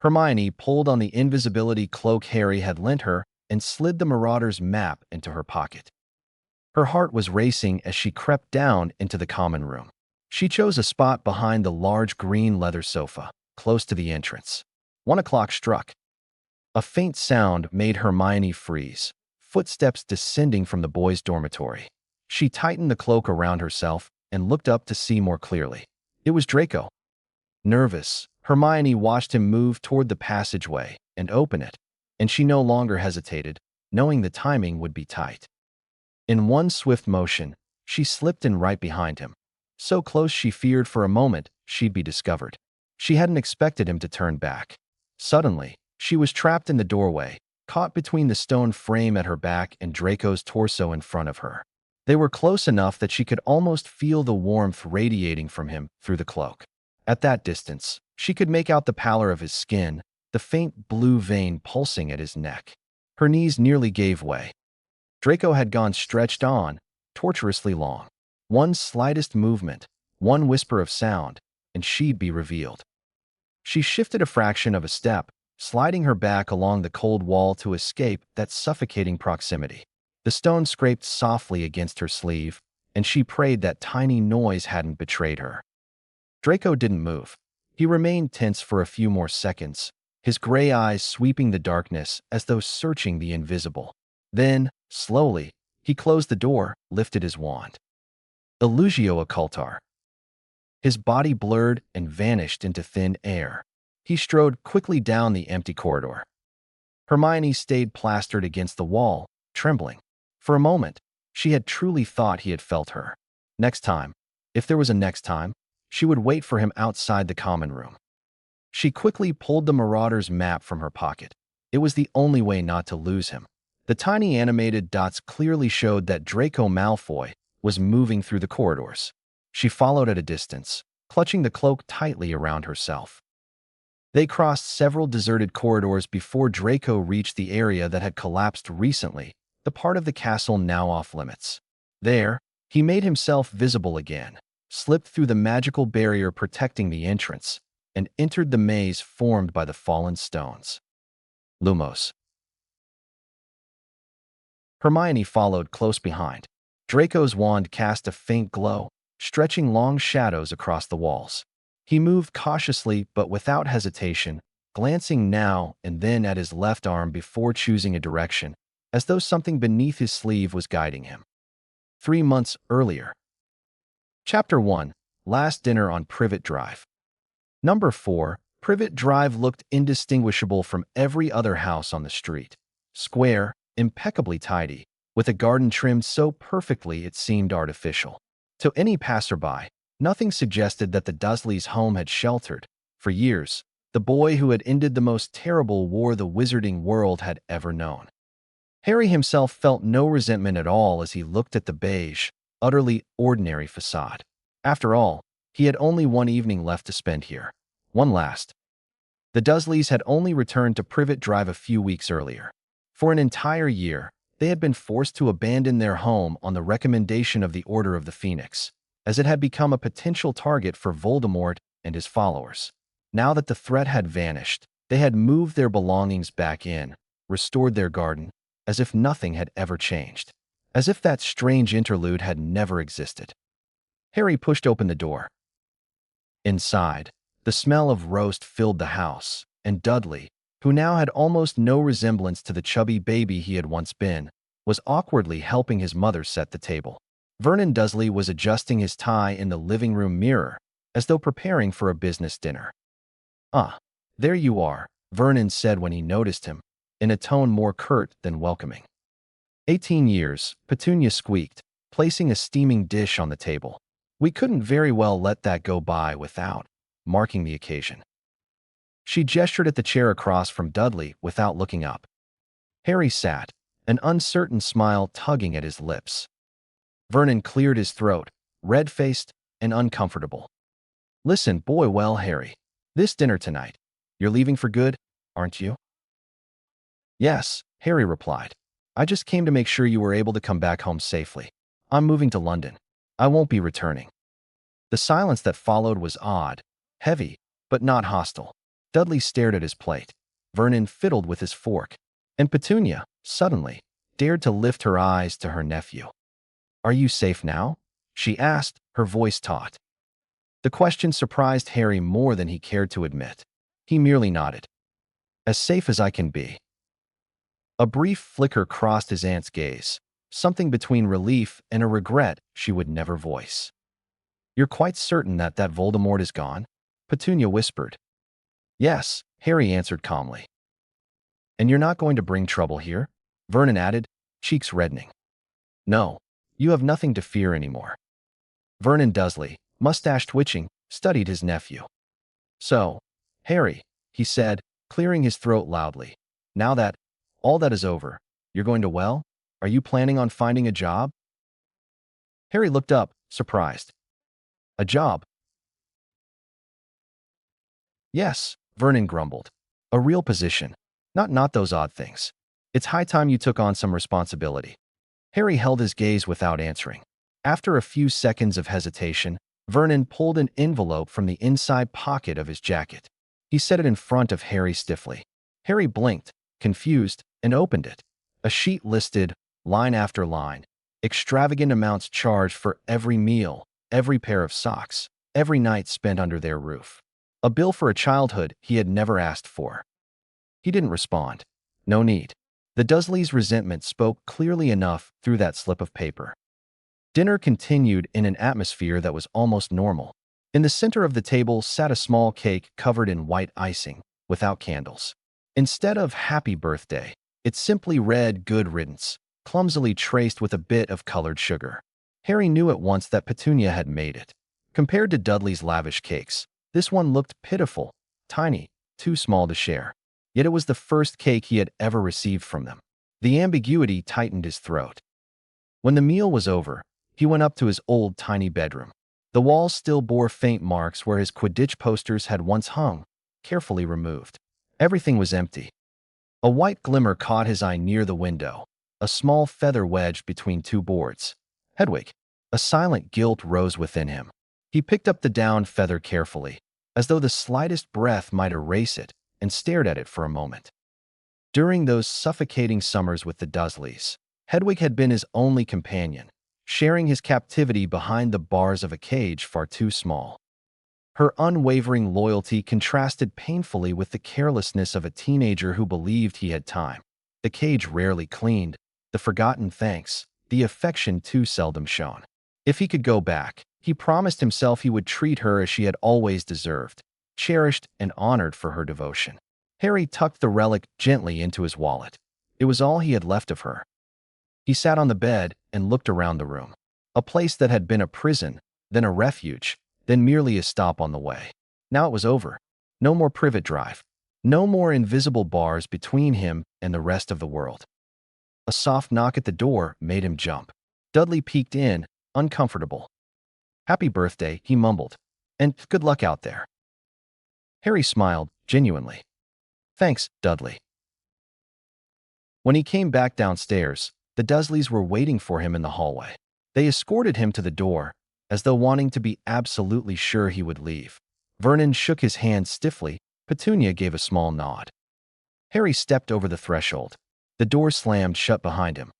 Hermione pulled on the invisibility cloak Harry had lent her and slid the Marauder's map into her pocket. Her heart was racing as she crept down into the common room. She chose a spot behind the large green leather sofa, close to the entrance. 1 o'clock struck. A faint sound made Hermione freeze, footsteps descending from the boys' dormitory. She tightened the cloak around herself and looked up to see more clearly. It was Draco. Nervous, Hermione watched him move toward the passageway and open it, and she no longer hesitated, knowing the timing would be tight. In one swift motion, she slipped in right behind him, so close she feared for a moment she'd be discovered. She hadn't expected him to turn back. Suddenly, she was trapped in the doorway, caught between the stone frame at her back and Draco's torso in front of her. They were close enough that she could almost feel the warmth radiating from him through the cloak. At that distance, she could make out the pallor of his skin, the faint blue vein pulsing at his neck. Her knees nearly gave way. Draco had gone stretched on, torturously long. One slightest movement, one whisper of sound, and she'd be revealed. She shifted a fraction of a step, sliding her back along the cold wall to escape that suffocating proximity. The stone scraped softly against her sleeve, and she prayed that tiny noise hadn't betrayed her. Draco didn't move. He remained tense for a few more seconds, his gray eyes sweeping the darkness as though searching the invisible. Then, slowly, he closed the door, lifted his wand. Illugio Occultar. His body blurred and vanished into thin air. He strode quickly down the empty corridor. Hermione stayed plastered against the wall, trembling. For a moment, she had truly thought he had felt her. Next time, if there was a next time, she would wait for him outside the common room. She quickly pulled the Marauder's map from her pocket. It was the only way not to lose him. The tiny animated dots clearly showed that Draco Malfoy was moving through the corridors. She followed at a distance, clutching the cloak tightly around herself. They crossed several deserted corridors before Draco reached the area that had collapsed recently, the part of the castle now off limits. There, he made himself visible again, slipped through the magical barrier protecting the entrance, and entered the maze formed by the fallen stones. Lumos. Hermione followed close behind. Draco's wand cast a faint glow, stretching long shadows across the walls. He moved cautiously but without hesitation, glancing now and then at his left arm before choosing a direction, as though something beneath his sleeve was guiding him. 3 months earlier. Chapter 1. Last Dinner on Privet Drive. Number 4. Privet Drive looked indistinguishable from every other house on the street. Square, impeccably tidy, with a garden trimmed so perfectly it seemed artificial. To any passerby, nothing suggested that the Dursleys' home had sheltered, for years, the boy who had ended the most terrible war the wizarding world had ever known. Harry himself felt no resentment at all as he looked at the beige, utterly ordinary facade. After all, he had only one evening left to spend here. One last. The Dursleys had only returned to Privet Drive a few weeks earlier. For an entire year, they had been forced to abandon their home on the recommendation of the Order of the Phoenix, as it had become a potential target for Voldemort and his followers. Now that the threat had vanished, they had moved their belongings back in, restored their garden, as if nothing had ever changed. As if that strange interlude had never existed. Harry pushed open the door. Inside, the smell of roast filled the house, and Dudley, who now had almost no resemblance to the chubby baby he had once been, was awkwardly helping his mother set the table. Vernon Dursley was adjusting his tie in the living room mirror, as though preparing for a business dinner. "Ah, there you are," Vernon said when he noticed him, in a tone more curt than welcoming. 18 years, Petunia squeaked, placing a steaming dish on the table. "We couldn't very well let that go by without marking the occasion." She gestured at the chair across from Dudley without looking up. Harry sat, an uncertain smile tugging at his lips. Vernon cleared his throat, red-faced and uncomfortable. "Listen, boy, well, Harry, this dinner tonight, you're leaving for good, aren't you?" "Yes," Harry replied. "I just came to make sure you were able to come back home safely. I'm moving to London. I won't be returning." The silence that followed was odd, heavy, but not hostile. Dudley stared at his plate. Vernon fiddled with his fork. And Petunia, suddenly, dared to lift her eyes to her nephew. "Are you safe now?" she asked, her voice taut. The question surprised Harry more than he cared to admit. He merely nodded. "As safe as I can be." A brief flicker crossed his aunt's gaze, something between relief and a regret she would never voice. "You're quite certain that Voldemort is gone?" Petunia whispered. "Yes," Harry answered calmly. "And you're not going to bring trouble here?" Vernon added, cheeks reddening. "No, you have nothing to fear anymore." Vernon Dursley, mustache twitching, studied his nephew. "So, Harry," he said, clearing his throat loudly, "now that all that is over, you're going to, well, are you planning on finding a job?" Harry looked up, surprised. "A job?" "Yes," Vernon grumbled. "A real position. Not those odd things. It's high time you took on some responsibility." Harry held his gaze without answering. After a few seconds of hesitation, Vernon pulled an envelope from the inside pocket of his jacket. He set it in front of Harry stiffly. Harry blinked, confused, and opened it. A sheet listed, line after line, extravagant amounts charged for every meal, every pair of socks, every night spent under their roof. A bill for a childhood he had never asked for. He didn't respond. No need. The Dursleys' resentment spoke clearly enough through that slip of paper. Dinner continued in an atmosphere that was almost normal. In the center of the table sat a small cake covered in white icing, without candles. Instead of "Happy Birthday," it simply read "Good Riddance," clumsily traced with a bit of colored sugar. Harry knew at once that Petunia had made it. Compared to Dudley's lavish cakes, this one looked pitiful, tiny, too small to share. Yet it was the first cake he had ever received from them. The ambiguity tightened his throat. When the meal was over, he went up to his old, tiny bedroom. The walls still bore faint marks where his Quidditch posters had once hung, carefully removed. Everything was empty. A white glimmer caught his eye near the window, a small feather wedged between two boards. Hedwig. A silent guilt rose within him. He picked up the down feather carefully, as though the slightest breath might erase it, and stared at it for a moment. During those suffocating summers with the Dursleys, Hedwig had been his only companion, sharing his captivity behind the bars of a cage far too small. Her unwavering loyalty contrasted painfully with the carelessness of a teenager who believed he had time. The cage rarely cleaned, the forgotten thanks, the affection too seldom shown. If he could go back, he promised himself he would treat her as she had always deserved, cherished and honored for her devotion. Harry tucked the relic gently into his wallet. It was all he had left of her. He sat on the bed and looked around the room. A place that had been a prison, then a refuge, then merely a stop on the way. Now it was over. No more privet drive. No more invisible bars between him and the rest of the world. A soft knock at the door made him jump. Dudley peeked in, uncomfortable. "Happy birthday," he mumbled. "And good luck out there." Harry smiled, genuinely. "Thanks, Dudley." When he came back downstairs, the Dursleys were waiting for him in the hallway. They escorted him to the door, as though wanting to be absolutely sure he would leave. Vernon shook his hand stiffly. Petunia gave a small nod. Harry stepped over the threshold. The door slammed shut behind him.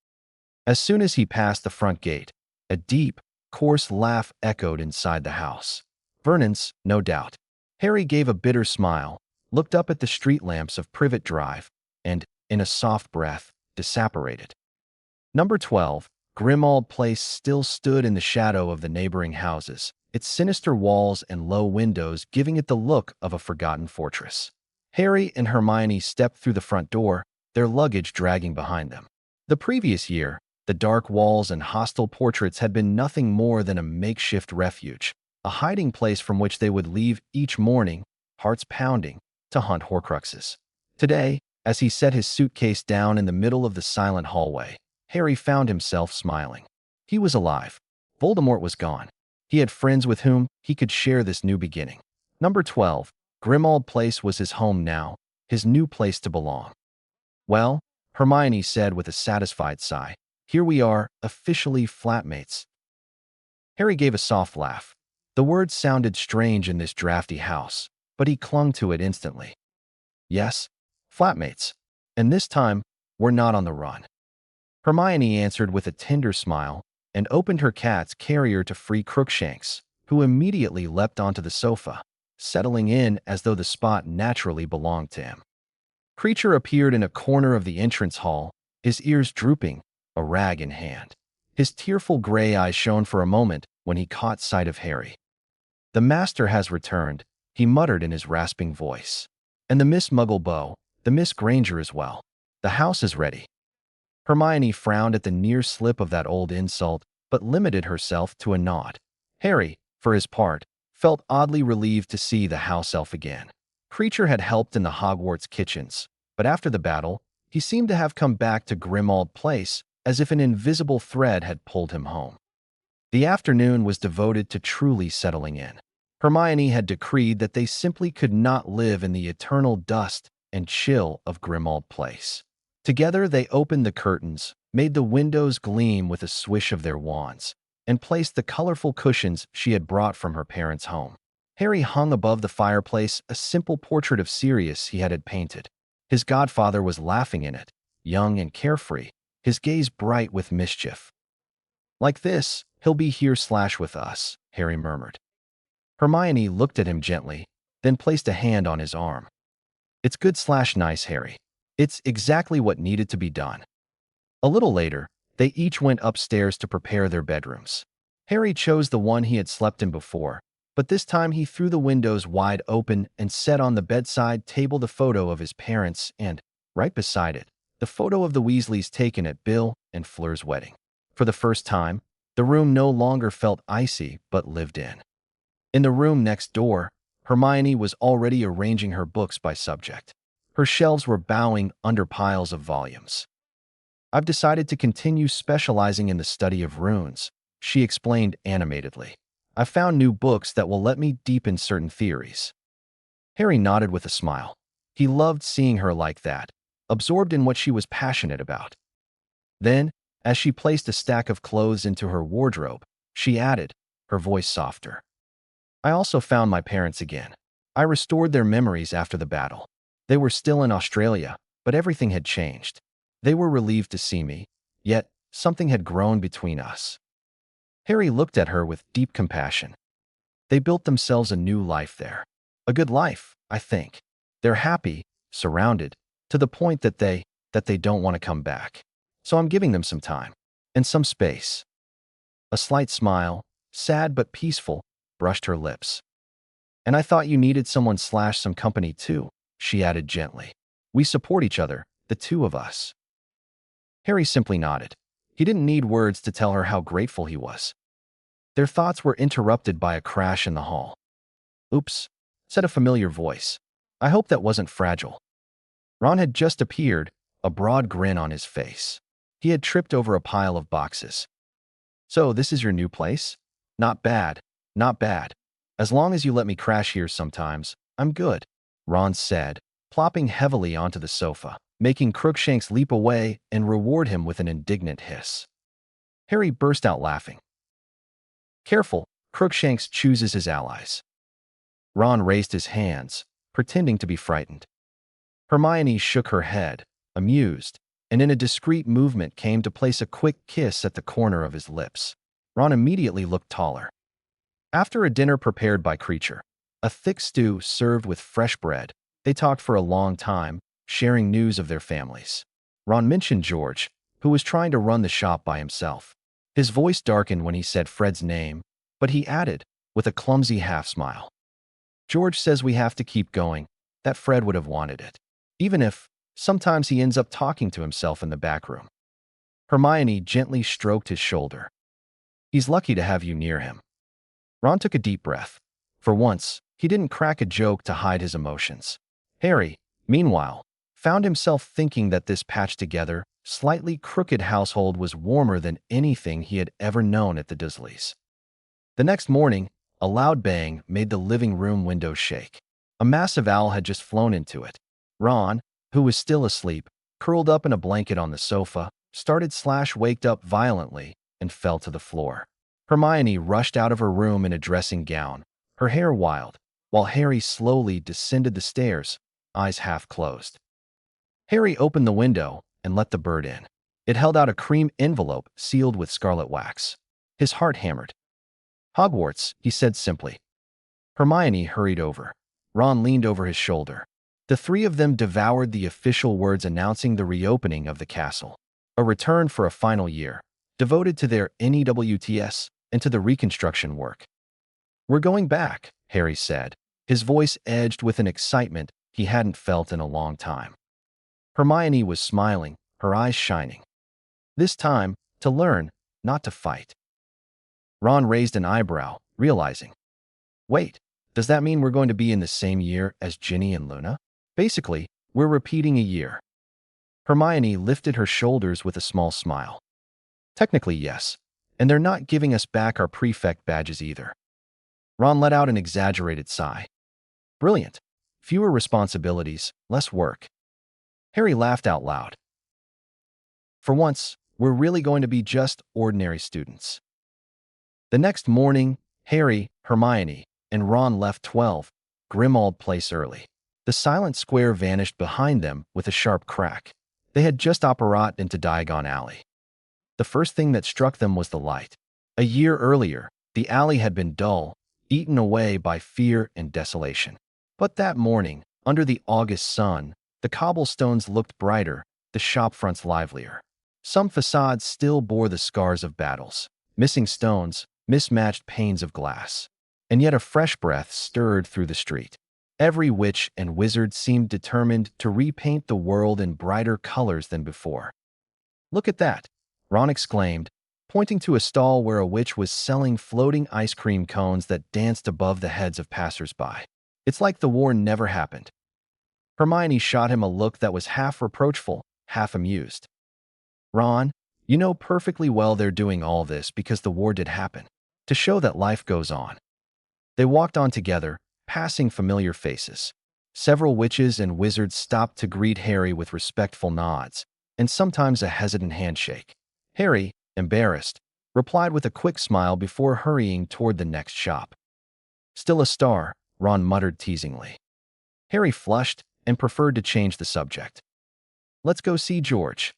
As soon as he passed the front gate, a deep, coarse laugh echoed inside the house. Vernon's, no doubt. Harry gave a bitter smile, looked up at the street lamps of Privet Drive, and, in a soft breath, disapparated. Number 12, Grimmauld Place still stood in the shadow of the neighboring houses, its sinister walls and low windows giving it the look of a forgotten fortress. Harry and Hermione stepped through the front door, their luggage dragging behind them. The previous year, the dark walls and hostile portraits had been nothing more than a makeshift refuge, a hiding place from which they would leave each morning, hearts pounding, to hunt Horcruxes. Today, as he set his suitcase down in the middle of the silent hallway, Harry found himself smiling. He was alive. Voldemort was gone. He had friends with whom he could share this new beginning. Number 12, Grimmauld Place was his home now, his new place to belong. "Well," Hermione said with a satisfied sigh, "here we are, officially flatmates." Harry gave a soft laugh. The word sounded strange in this drafty house, but he clung to it instantly. Yes, flatmates. And this time, we're not on the run. Hermione answered with a tender smile and opened her cat's carrier to free Crookshanks, who immediately leapt onto the sofa, settling in as though the spot naturally belonged to him. Creature appeared in a corner of the entrance hall, his ears drooping, a rag in hand. His tearful gray eyes shone for a moment when he caught sight of Harry. "The master has returned," he muttered in his rasping voice. "And the Miss Muggle-Bow, the Miss Granger as well. The house is ready." Hermione frowned at the near slip of that old insult, but limited herself to a nod. Harry, for his part, felt oddly relieved to see the house elf again. Creature had helped in the Hogwarts kitchens, but after the battle, he seemed to have come back to Grimmauld Place as if an invisible thread had pulled him home. The afternoon was devoted to truly settling in. Hermione had decreed that they simply could not live in the eternal dust and chill of Grimmauld Place. Together they opened the curtains, made the windows gleam with a swish of their wands, and placed the colorful cushions she had brought from her parents' home. Harry hung above the fireplace a simple portrait of Sirius he had painted. His godfather was laughing in it, young and carefree, his gaze bright with mischief. "Like this, he'll be here/with us," Harry murmured. Hermione looked at him gently, then placed a hand on his arm. "It's good/nice, Harry. It's exactly what needed to be done." A little later, they each went upstairs to prepare their bedrooms. Harry chose the one he had slept in before, but this time he threw the windows wide open and set on the bedside table the photo of his parents and, right beside it, the photo of the Weasleys taken at Bill and Fleur's wedding. For the first time, the room no longer felt icy but lived in. In the room next door, Hermione was already arranging her books by subject. Her shelves were bowing under piles of volumes. "I've decided to continue specializing in the study of runes," she explained animatedly. "I've found new books that will let me deepen certain theories." Harry nodded with a smile. He loved seeing her like that, absorbed in what she was passionate about. Then, as she placed a stack of clothes into her wardrobe, she added, her voice softer, "I also found my parents again. I restored their memories after the battle. They were still in Australia, but everything had changed. They were relieved to see me, yet something had grown between us." Harry looked at her with deep compassion. They built themselves a new life there. A good life, I think. They're happy, surrounded, to the point that they don't want to come back. So I'm giving them some time and some space. A slight smile, sad but peaceful, brushed her lips. "And I thought you needed someone/some company too," she added gently. "We support each other, the two of us." Harry simply nodded. He didn't need words to tell her how grateful he was. Their thoughts were interrupted by a crash in the hall. "Oops," said a familiar voice. "I hope that wasn't fragile." Ron had just appeared, a broad grin on his face. He had tripped over a pile of boxes. "So this is your new place? Not bad, not bad. As long as you let me crash here sometimes, I'm good," Ron said, plopping heavily onto the sofa, making Crookshanks leap away and reward him with an indignant hiss. Harry burst out laughing. "Careful, Crookshanks chooses his allies." Ron raised his hands, pretending to be frightened. Hermione shook her head, amused, and in a discreet movement came to place a quick kiss at the corner of his lips. Ron immediately looked taller. After a dinner prepared by Creature, a thick stew served with fresh bread, they talked for a long time, sharing news of their families. Ron mentioned George, who was trying to run the shop by himself. His voice darkened when he said Fred's name, but he added, with a clumsy half-smile, "George says we have to keep going, that Fred would have wanted it. Even if, sometimes he ends up talking to himself in the back room." Hermione gently stroked his shoulder. "He's lucky to have you near him." Ron took a deep breath. For once, he didn't crack a joke to hide his emotions. Harry, meanwhile, found himself thinking that this patched-together, slightly crooked household was warmer than anything he had ever known at the Dursleys. The next morning, a loud bang made the living room window shake. A massive owl had just flown into it. Ron, who was still asleep, curled up in a blanket on the sofa, started/waked up violently, and fell to the floor. Hermione rushed out of her room in a dressing gown, her hair wild, while Harry slowly descended the stairs, eyes half closed. Harry opened the window and let the bird in. It held out a cream envelope sealed with scarlet wax. His heart hammered. "Hogwarts," he said simply. Hermione hurried over. Ron leaned over his shoulder. The three of them devoured the official words announcing the reopening of the castle. A return for a final year, devoted to their NEWTS and to the reconstruction work. "We're going back," Harry said, his voice edged with an excitement he hadn't felt in a long time. Hermione was smiling, her eyes shining. This time, to learn, not to fight. Ron raised an eyebrow, realizing. "Wait, does that mean we're going to be in the same year as Ginny and Luna? Basically, we're repeating a year." Hermione lifted her shoulders with a small smile. "Technically, yes, and they're not giving us back our prefect badges either." Ron let out an exaggerated sigh. "Brilliant. Fewer responsibilities, less work." Harry laughed out loud. "For once, we're really going to be just ordinary students." The next morning, Harry, Hermione, and Ron left 12 Grimmauld Place early. The silent square vanished behind them with a sharp crack. They had just apparat into Diagon Alley. The first thing that struck them was the light. A year earlier, the alley had been dull, eaten away by fear and desolation. But that morning, under the August sun, the cobblestones looked brighter, the shopfronts livelier. Some facades still bore the scars of battles, missing stones, mismatched panes of glass. And yet a fresh breath stirred through the street. Every witch and wizard seemed determined to repaint the world in brighter colors than before. "Look at that," Ron exclaimed, pointing to a stall where a witch was selling floating ice cream cones that danced above the heads of passers-by. "It's like the war never happened." Hermione shot him a look that was half reproachful, half amused. "Ron, you know perfectly well they're doing all this because the war did happen, to show that life goes on." They walked on together, passing familiar faces. Several witches and wizards stopped to greet Harry with respectful nods, and sometimes a hesitant handshake. Harry, embarrassed, replied with a quick smile before hurrying toward the next shop. "Still a star," Ron muttered teasingly. Harry flushed and preferred to change the subject. "Let's go see George."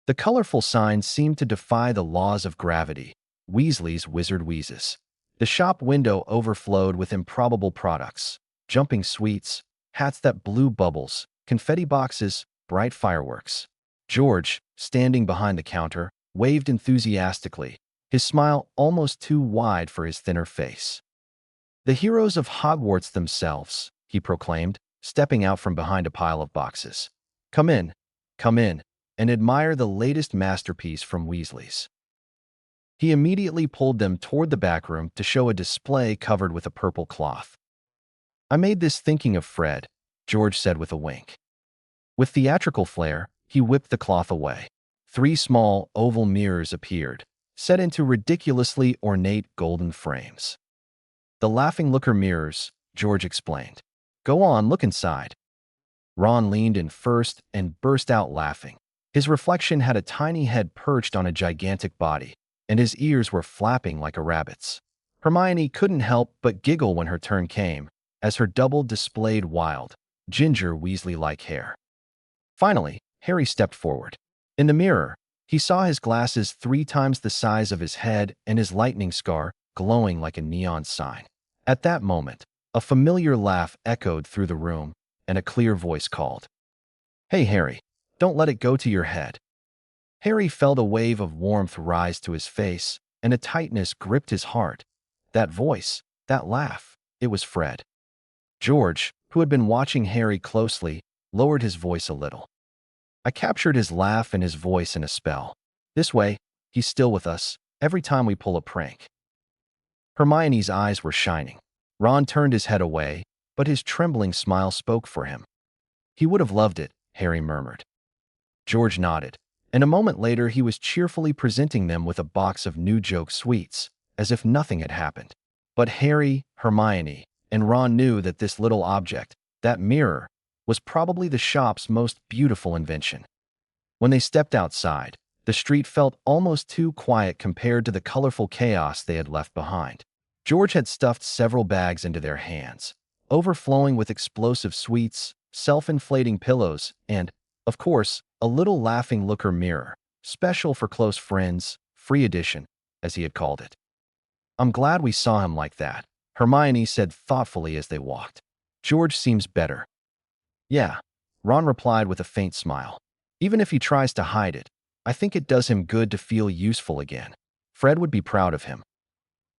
The colorful sign seemed to defy the laws of gravity. Weasley's Wizard Wheezes. The shop window overflowed with improbable products. Jumping sweets, hats that blew bubbles, confetti boxes, bright fireworks. George, standing behind the counter, waved enthusiastically, his smile almost too wide for his thinner face. "The heroes of Hogwarts themselves," he proclaimed, stepping out from behind a pile of boxes. Come in, and admire the latest masterpiece from Weasley's." He immediately pulled them toward the back room to show a display covered with a purple cloth. "I made this thinking of Fred," George said with a wink. With theatrical flair, he whipped the cloth away. 3 small, oval mirrors appeared, set into ridiculously ornate golden frames. "The laughing looker mirrors," George explained. "Go on, look inside." Ron leaned in first and burst out laughing. His reflection had a tiny head perched on a gigantic body, and his ears were flapping like a rabbit's. Hermione couldn't help but giggle when her turn came, as her double displayed wild, ginger Weasley-like hair. Finally, Harry stepped forward. In the mirror, he saw his glasses 3 times the size of his head and his lightning scar glowing like a neon sign. At that moment, a familiar laugh echoed through the room, and a clear voice called, "Hey, Harry, don't let it go to your head." Harry felt a wave of warmth rise to his face, and a tightness gripped his heart. That voice, that laugh, it was Fred. George, who had been watching Harry closely, lowered his voice a little. "I captured his laugh and his voice in a spell. This way, he's still with us, every time we pull a prank." Hermione's eyes were shining. Ron turned his head away, but his trembling smile spoke for him. "He would have loved it," Harry murmured. George nodded, and a moment later he was cheerfully presenting them with a box of new joke sweets, as if nothing had happened. But Harry, Hermione, and Ron knew that this little object, that mirror, was probably the shop's most beautiful invention. When they stepped outside, the street felt almost too quiet compared to the colorful chaos they had left behind. George had stuffed several bags into their hands. overflowing with explosive sweets, self-inflating pillows, and, of course, a little laughing looker mirror, special for close friends, free edition, as he had called it. I'm glad we saw him like that, Hermione said thoughtfully as they walked. George seems better. Yeah, Ron replied with a faint smile. Even if he tries to hide it, I think it does him good to feel useful again. Fred would be proud of him.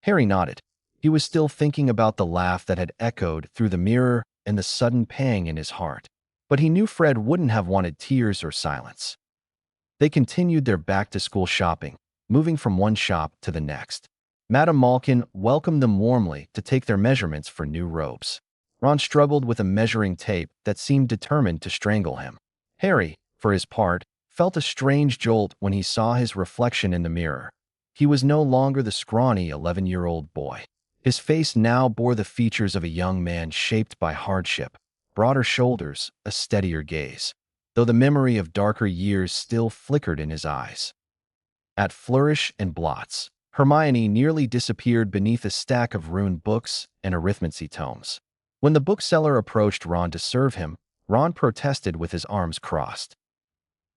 Harry nodded. He was still thinking about the laugh that had echoed through the mirror and the sudden pang in his heart. But he knew Fred wouldn't have wanted tears or silence. They continued their back-to-school shopping, moving from one shop to the next. Madame Malkin welcomed them warmly to take their measurements for new robes. Ron struggled with a measuring tape that seemed determined to strangle him. Harry, for his part, felt a strange jolt when he saw his reflection in the mirror. He was no longer the scrawny 11-year-old boy. His face now bore the features of a young man shaped by hardship, broader shoulders, a steadier gaze, though the memory of darker years still flickered in his eyes. At flourish and blots, Hermione nearly disappeared beneath a stack of ruined books and arithmancy tomes. When the bookseller approached Ron to serve him, Ron protested with his arms crossed.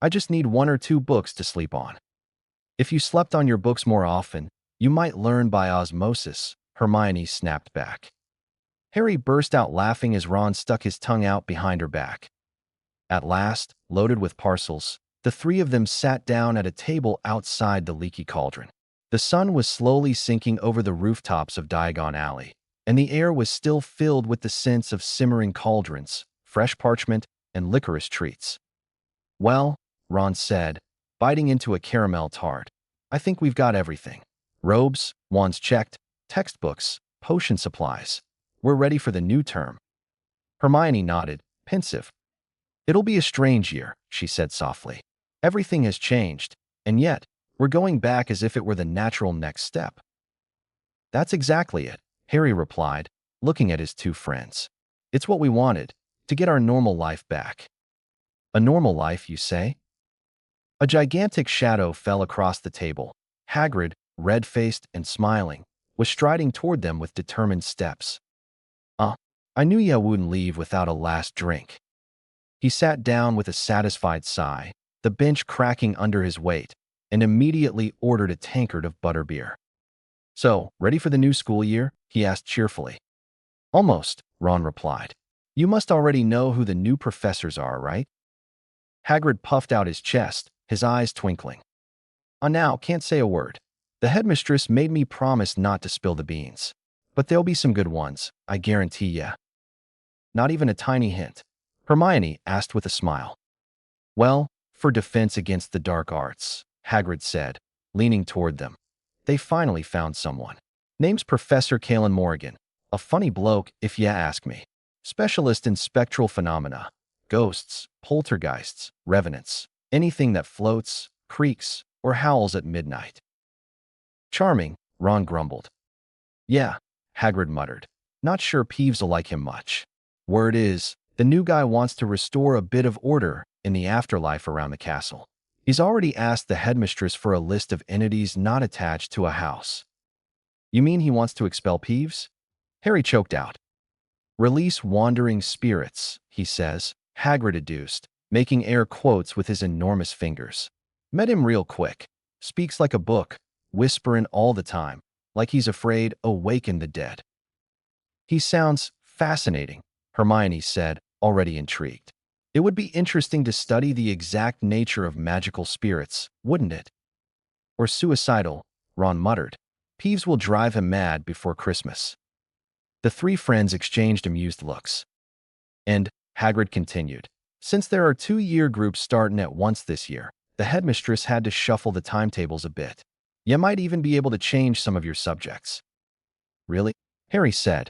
I just need 1 or 2 books to sleep on. If you slept on your books more often, you might learn by osmosis, Hermione snapped back. Harry burst out laughing as Ron stuck his tongue out behind her back. At last, loaded with parcels, the three of them sat down at a table outside the leaky cauldron. The sun was slowly sinking over the rooftops of Diagon Alley, and the air was still filled with the scents of simmering cauldrons, fresh parchment, and licorice treats. Well, Ron said, biting into a caramel tart, I think we've got everything. Robes, wands checked, textbooks, potion supplies. We're ready for the new term. Hermione nodded, pensive. It'll be a strange year, she said softly. Everything has changed, and yet, we're going back as if it were the natural next step. That's exactly it, Harry replied, looking at his two friends. It's what we wanted, to get our normal life back. A normal life, you say? A gigantic shadow fell across the table. Hagrid, red-faced and smiling, was striding toward them with determined steps. I knew you wouldn't leave without a last drink. He sat down with a satisfied sigh, the bench cracking under his weight, and immediately ordered a tankard of butterbeer. So, ready for the new school year? He asked cheerfully. Almost, Ron replied. You must already know who the new professors are, right? Hagrid puffed out his chest, his eyes twinkling. Now, can't say a word. The headmistress made me promise not to spill the beans. But there'll be some good ones, I guarantee ya. Not even a tiny hint, Hermione asked with a smile. Well, for defense against the dark arts, Hagrid said, leaning toward them. They finally found someone. Name's Professor Kalen Morgan. A funny bloke, if ya ask me. Specialist in spectral phenomena. Ghosts, poltergeists, revenants. Anything that floats, creaks, or howls at midnight. Charming, Ron grumbled. Yeah, Hagrid muttered. Not sure Peeves'll like him much. Word is, the new guy wants to restore a bit of order in the afterlife around the castle. He's already asked the headmistress for a list of entities not attached to a house. You mean he wants to expel Peeves? Harry choked out. Release wandering spirits, he says, Hagrid adduced, making air quotes with his enormous fingers. Met him real quick. Speaks like a book, whisperin' all the time, like he's afraid awaken the dead. He sounds fascinating, Hermione said, already intrigued. It would be interesting to study the exact nature of magical spirits, wouldn't it? Or suicidal, Ron muttered. Peeves will drive him mad before Christmas. The three friends exchanged amused looks. And, Hagrid continued, since there are 2-year groups starting at once this year, the headmistress had to shuffle the timetables a bit. You might even be able to change some of your subjects. Really? Harry said.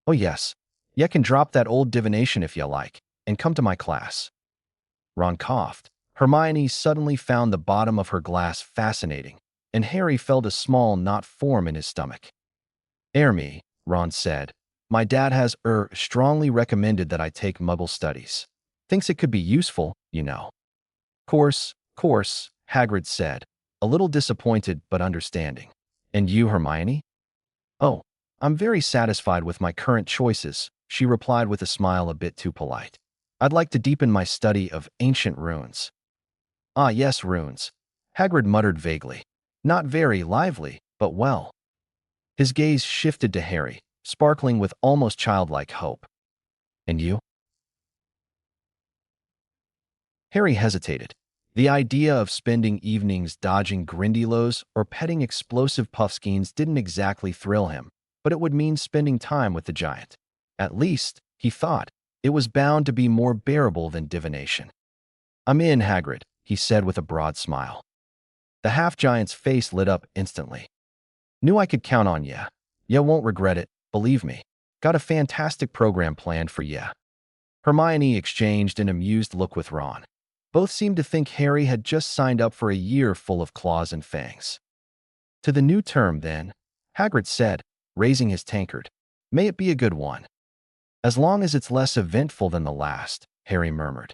Oh yes, you can drop that old divination if you like, and come to my class. Ron coughed. Hermione suddenly found the bottom of her glass fascinating, and Harry felt a small knot form in his stomach. Me, Ron said. My dad has, strongly recommended that I take Muggle studies. Thinks it could be useful, you know. Course, Hagrid said, a little disappointed but understanding. And you, Hermione? Oh, I'm very satisfied with my current choices, she replied with a smile a bit too polite. I'd like to deepen my study of ancient runes. Ah, yes, runes. Hagrid muttered vaguely. Not very lively, but well. His gaze shifted to Harry, sparkling with almost childlike hope. And you? Harry hesitated. The idea of spending evenings dodging Grindylows or petting explosive puffskeins didn't exactly thrill him, but it would mean spending time with the giant. At least, he thought, it was bound to be more bearable than divination. I'm in, Hagrid, he said with a broad smile. The half-giant's face lit up instantly. Knew I could count on ya. Ya won't regret it, believe me. Got a fantastic program planned for ya. Hermione exchanged an amused look with Ron. Both seemed to think Harry had just signed up for a year full of claws and fangs. To the new term, then, Hagrid said, raising his tankard. May it be a good one. As long as it's less eventful than the last, Harry murmured.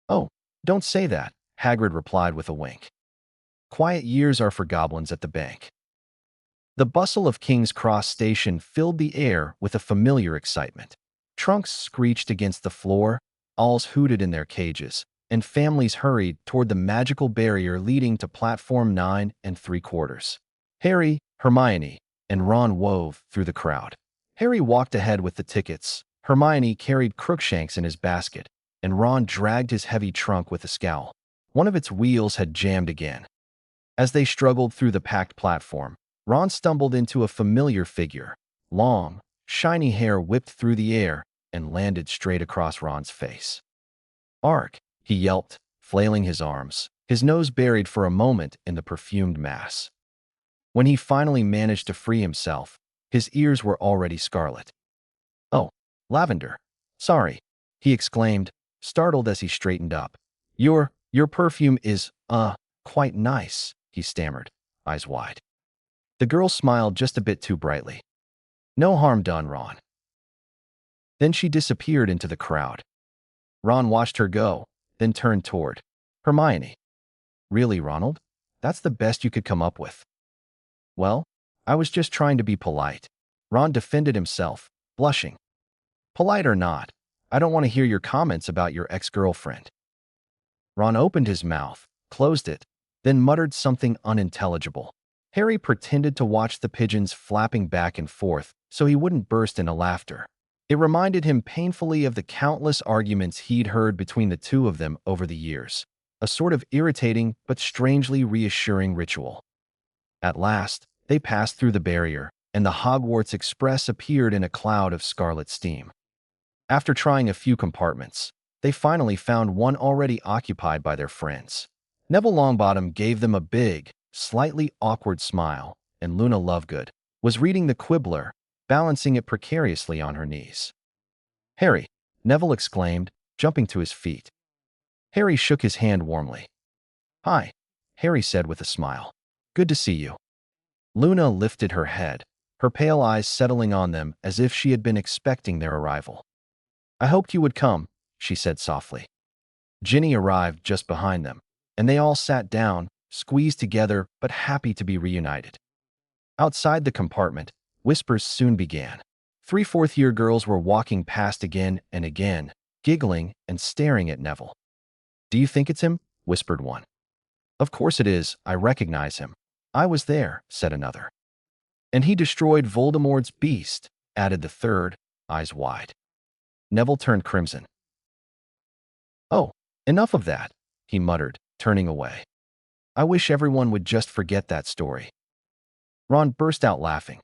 Oh, don't say that, Hagrid replied with a wink. Quiet years are for goblins at the bank. The bustle of King's Cross Station filled the air with a familiar excitement. Trunks screeched against the floor, owls hooted in their cages, and families hurried toward the magical barrier leading to platform 9 3/4. Harry, Hermione, and Ron wove through the crowd. Harry walked ahead with the tickets, Hermione carried Crookshanks in his basket, and Ron dragged his heavy trunk with a scowl. One of its wheels had jammed again. As they struggled through the packed platform, Ron stumbled into a familiar figure. Long, shiny hair whipped through the air and landed straight across Ron's face. Ark, he yelped, flailing his arms, his nose buried for a moment in the perfumed mass. When he finally managed to free himself, his ears were already scarlet. Oh, Lavender. Sorry, he exclaimed, startled as he straightened up. Your perfume is, quite nice, he stammered, eyes wide. The girl smiled just a bit too brightly. No harm done, Ron. Then she disappeared into the crowd. Ron watched her go, then turned toward Hermione. Really, Ronald? That's the best you could come up with. Well, I was just trying to be polite. Ron defended himself, blushing. Polite or not, I don't want to hear your comments about your ex-girlfriend. Ron opened his mouth, closed it, then muttered something unintelligible. Harry pretended to watch the pigeons flapping back and forth so he wouldn't burst into laughter. It reminded him painfully of the countless arguments he'd heard between the two of them over the years, a sort of irritating but strangely reassuring ritual. At last, they passed through the barrier, and the Hogwarts Express appeared in a cloud of scarlet steam. After trying a few compartments, they finally found one already occupied by their friends. Neville Longbottom gave them a big, slightly awkward smile, and Luna Lovegood was reading the Quibbler, balancing it precariously on her knees. Harry, Neville exclaimed, jumping to his feet. Harry shook his hand warmly. Hi, Harry said with a smile. Good to see you. Luna lifted her head, her pale eyes settling on them as if she had been expecting their arrival. I hoped you would come, she said softly. Ginny arrived just behind them, and they all sat down, squeezed together but happy to be reunited. Outside the compartment, whispers soon began. 3 fourth-year girls were walking past again and again, giggling and staring at Neville. Do you think it's him? Whispered one. Of course it is, I recognize him. I was there, said another. And he destroyed Voldemort's beast, added the third, eyes wide. Neville turned crimson. Oh, enough of that, he muttered, turning away. I wish everyone would just forget that story. Ron burst out laughing.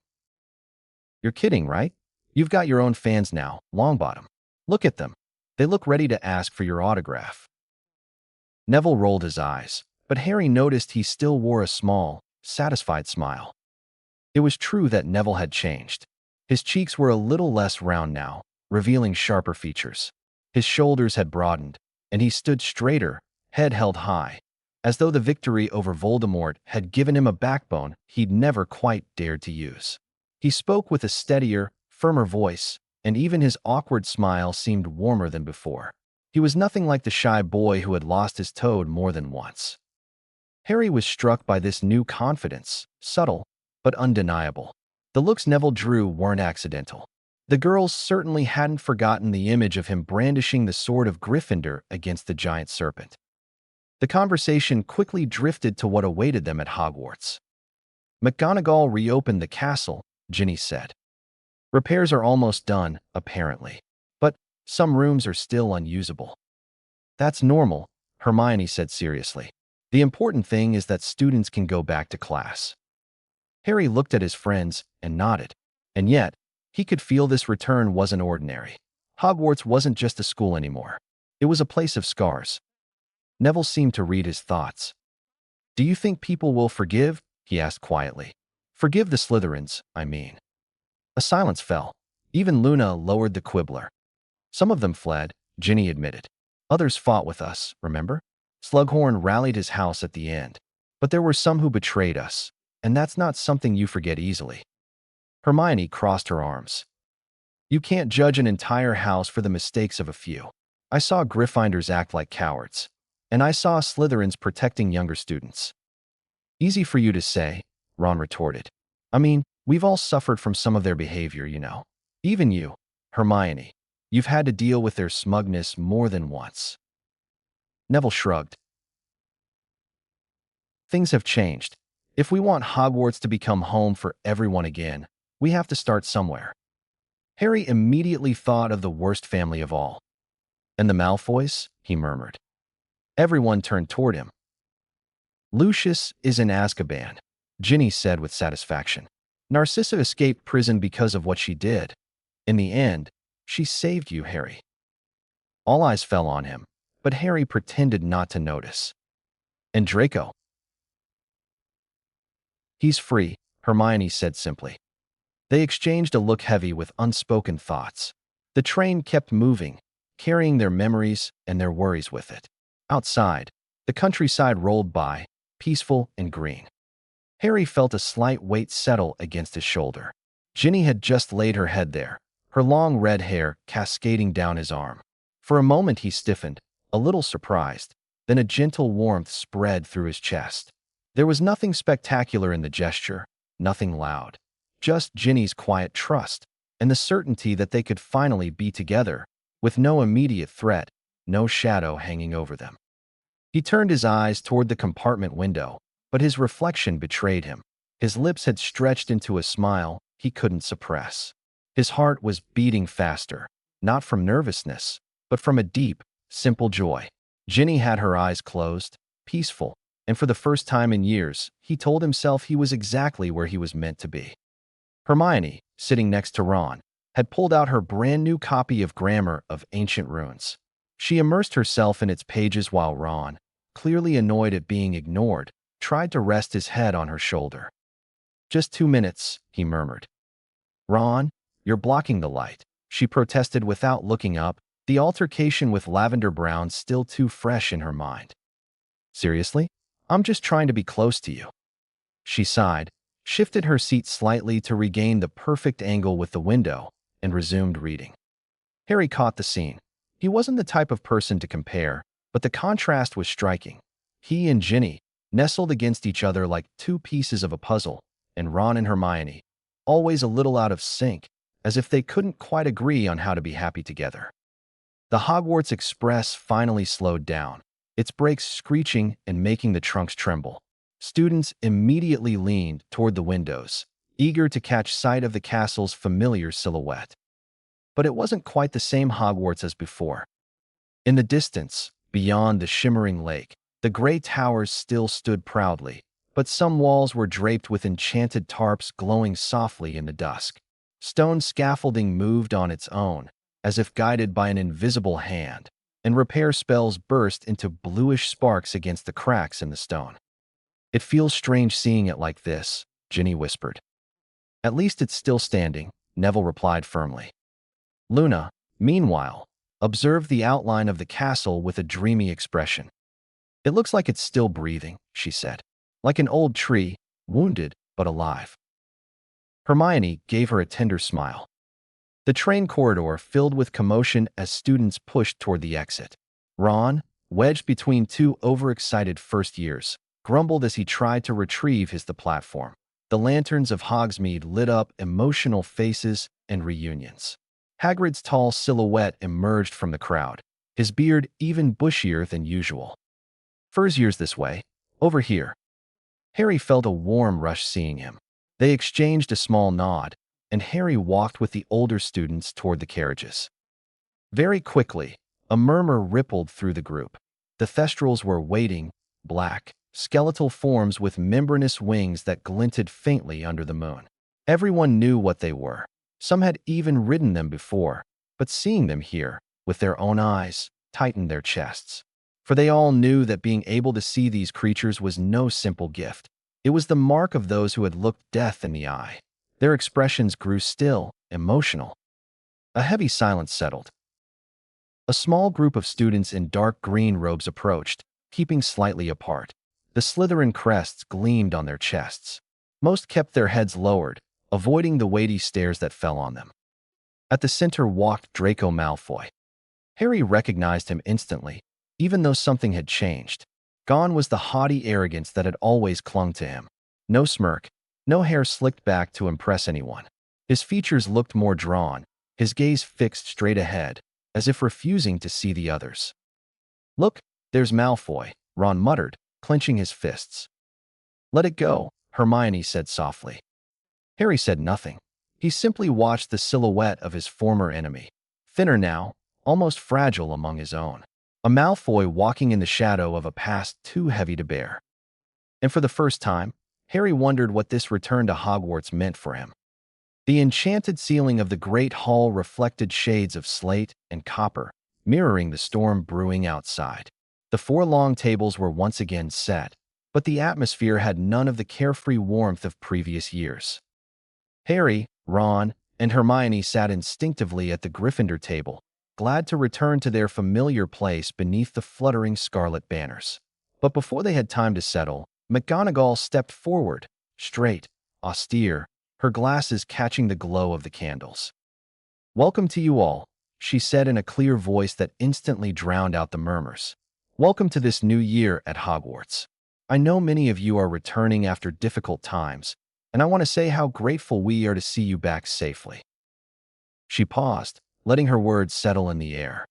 You're kidding, right? You've got your own fans now, Longbottom. Look at them. They look ready to ask for your autograph. Neville rolled his eyes, but Harry noticed he still wore a small, satisfied smile. It was true that Neville had changed. His cheeks were a little less round now, revealing sharper features. His shoulders had broadened, and he stood straighter, head held high, as though the victory over Voldemort had given him a backbone he'd never quite dared to use. He spoke with a steadier, firmer voice, and even his awkward smile seemed warmer than before. He was nothing like the shy boy who had lost his toad more than once. Harry was struck by this new confidence, subtle, but undeniable. The looks Neville drew weren't accidental. The girls certainly hadn't forgotten the image of him brandishing the sword of Gryffindor against the giant serpent. The conversation quickly drifted to what awaited them at Hogwarts. McGonagall reopened the castle, Ginny said. Repairs are almost done, apparently. But some rooms are still unusable. That's normal, Hermione said seriously. The important thing is that students can go back to class. Harry looked at his friends and nodded. And yet, he could feel this return wasn't ordinary. Hogwarts wasn't just a school anymore. It was a place of scars. Neville seemed to read his thoughts. Do you think people will forgive? He asked quietly. Forgive the Slytherins, I mean. A silence fell. Even Luna lowered the quibbler. Some of them fled, Ginny admitted. Others fought with us, remember? Slughorn rallied his house at the end. But there were some who betrayed us, and that's not something you forget easily. Hermione crossed her arms. You can't judge an entire house for the mistakes of a few. I saw Gryffindors act like cowards, and I saw Slytherins protecting younger students. Easy for you to say, Ron retorted. I mean, we've all suffered from some of their behavior, you know. Even you, Hermione. You've had to deal with their smugness more than once. Neville shrugged. Things have changed. If we want Hogwarts to become home for everyone again, we have to start somewhere. Harry immediately thought of the worst family of all. And the Malfoys? He murmured. Everyone turned toward him. Lucius is in Azkaban, Ginny said with satisfaction. Narcissa escaped prison because of what she did. In the end, she saved you, Harry. All eyes fell on him, but Harry pretended not to notice. And Draco? He's free, Hermione said simply. They exchanged a look heavy with unspoken thoughts. The train kept moving, carrying their memories and their worries with it. Outside, the countryside rolled by, peaceful and green. Harry felt a slight weight settle against his shoulder. Ginny had just laid her head there, her long red hair cascading down his arm. For a moment he stiffened, a little surprised, then a gentle warmth spread through his chest. There was nothing spectacular in the gesture, nothing loud. Just Ginny's quiet trust, and the certainty that they could finally be together, with no immediate threat, no shadow hanging over them. He turned his eyes toward the compartment window, but his reflection betrayed him. His lips had stretched into a smile he couldn't suppress. His heart was beating faster, not from nervousness, but from a deep, simple joy. Ginny had her eyes closed, peaceful, and for the first time in years, he told himself he was exactly where he was meant to be. Hermione, sitting next to Ron, had pulled out her brand-new copy of Grammar of Ancient Runes. She immersed herself in its pages while Ron, clearly annoyed at being ignored, tried to rest his head on her shoulder. Just 2 minutes, he murmured. Ron, you're blocking the light, she protested without looking up, the altercation with Lavender Brown still too fresh in her mind. Seriously? I'm just trying to be close to you. She sighed, shifted her seat slightly to regain the perfect angle with the window, and resumed reading. Harry caught the scene. He wasn't the type of person to compare, but the contrast was striking. He and Ginny, nestled against each other like two pieces of a puzzle, and Ron and Hermione, always a little out of sync, as if they couldn't quite agree on how to be happy together. The Hogwarts Express finally slowed down, its brakes screeching and making the trunks tremble. Students immediately leaned toward the windows, eager to catch sight of the castle's familiar silhouette. But it wasn't quite the same Hogwarts as before. In the distance, beyond the shimmering lake, the gray towers still stood proudly, but some walls were draped with enchanted tarps glowing softly in the dusk. Stone scaffolding moved on its own, as if guided by an invisible hand, and repair spells burst into bluish sparks against the cracks in the stone. It feels strange seeing it like this, Ginny whispered. At least it's still standing, Neville replied firmly. Luna, meanwhile, observed the outline of the castle with a dreamy expression. It looks like it's still breathing, she said. Like an old tree, wounded but alive. Hermione gave her a tender smile. The train corridor filled with commotion as students pushed toward the exit. Ron, wedged between two overexcited first years, grumbled as he tried to retrieve the platform. The lanterns of Hogsmeade lit up emotional faces and reunions. Hagrid's tall silhouette emerged from the crowd, his beard even bushier than usual. "First year's this way. Over here." Harry felt a warm rush seeing him. They exchanged a small nod, and Harry walked with the older students toward the carriages. Very quickly, a murmur rippled through the group. The Thestrals were waiting, black, skeletal forms with membranous wings that glinted faintly under the moon. Everyone knew what they were. Some had even ridden them before, but seeing them here, with their own eyes, tightened their chests. For they all knew that being able to see these creatures was no simple gift. It was the mark of those who had looked death in the eye. Their expressions grew still, emotional. A heavy silence settled. A small group of students in dark green robes approached, keeping slightly apart. The Slytherin crests gleamed on their chests. Most kept their heads lowered, avoiding the weighty stares that fell on them. At the center walked Draco Malfoy. Harry recognized him instantly, even though something had changed. Gone was the haughty arrogance that had always clung to him. No smirk, no hair slicked back to impress anyone. His features looked more drawn, his gaze fixed straight ahead, as if refusing to see the others. "Look, there's Malfoy," Ron muttered, clenching his fists. "Let it go," Hermione said softly. Harry said nothing. He simply watched the silhouette of his former enemy, thinner now, almost fragile among his own. A Malfoy walking in the shadow of a past too heavy to bear. And for the first time, Harry wondered what this return to Hogwarts meant for him. The enchanted ceiling of the great hall reflected shades of slate and copper, mirroring the storm brewing outside. The 4 long tables were once again set, but the atmosphere had none of the carefree warmth of previous years. Harry, Ron, and Hermione sat instinctively at the Gryffindor table, glad to return to their familiar place beneath the fluttering scarlet banners. But before they had time to settle, McGonagall stepped forward, straight, austere, her glasses catching the glow of the candles. "Welcome to you all," she said in a clear voice that instantly drowned out the murmurs. "Welcome to this new year at Hogwarts. I know many of you are returning after difficult times, and I want to say how grateful we are to see you back safely." She paused, letting her words settle in the air.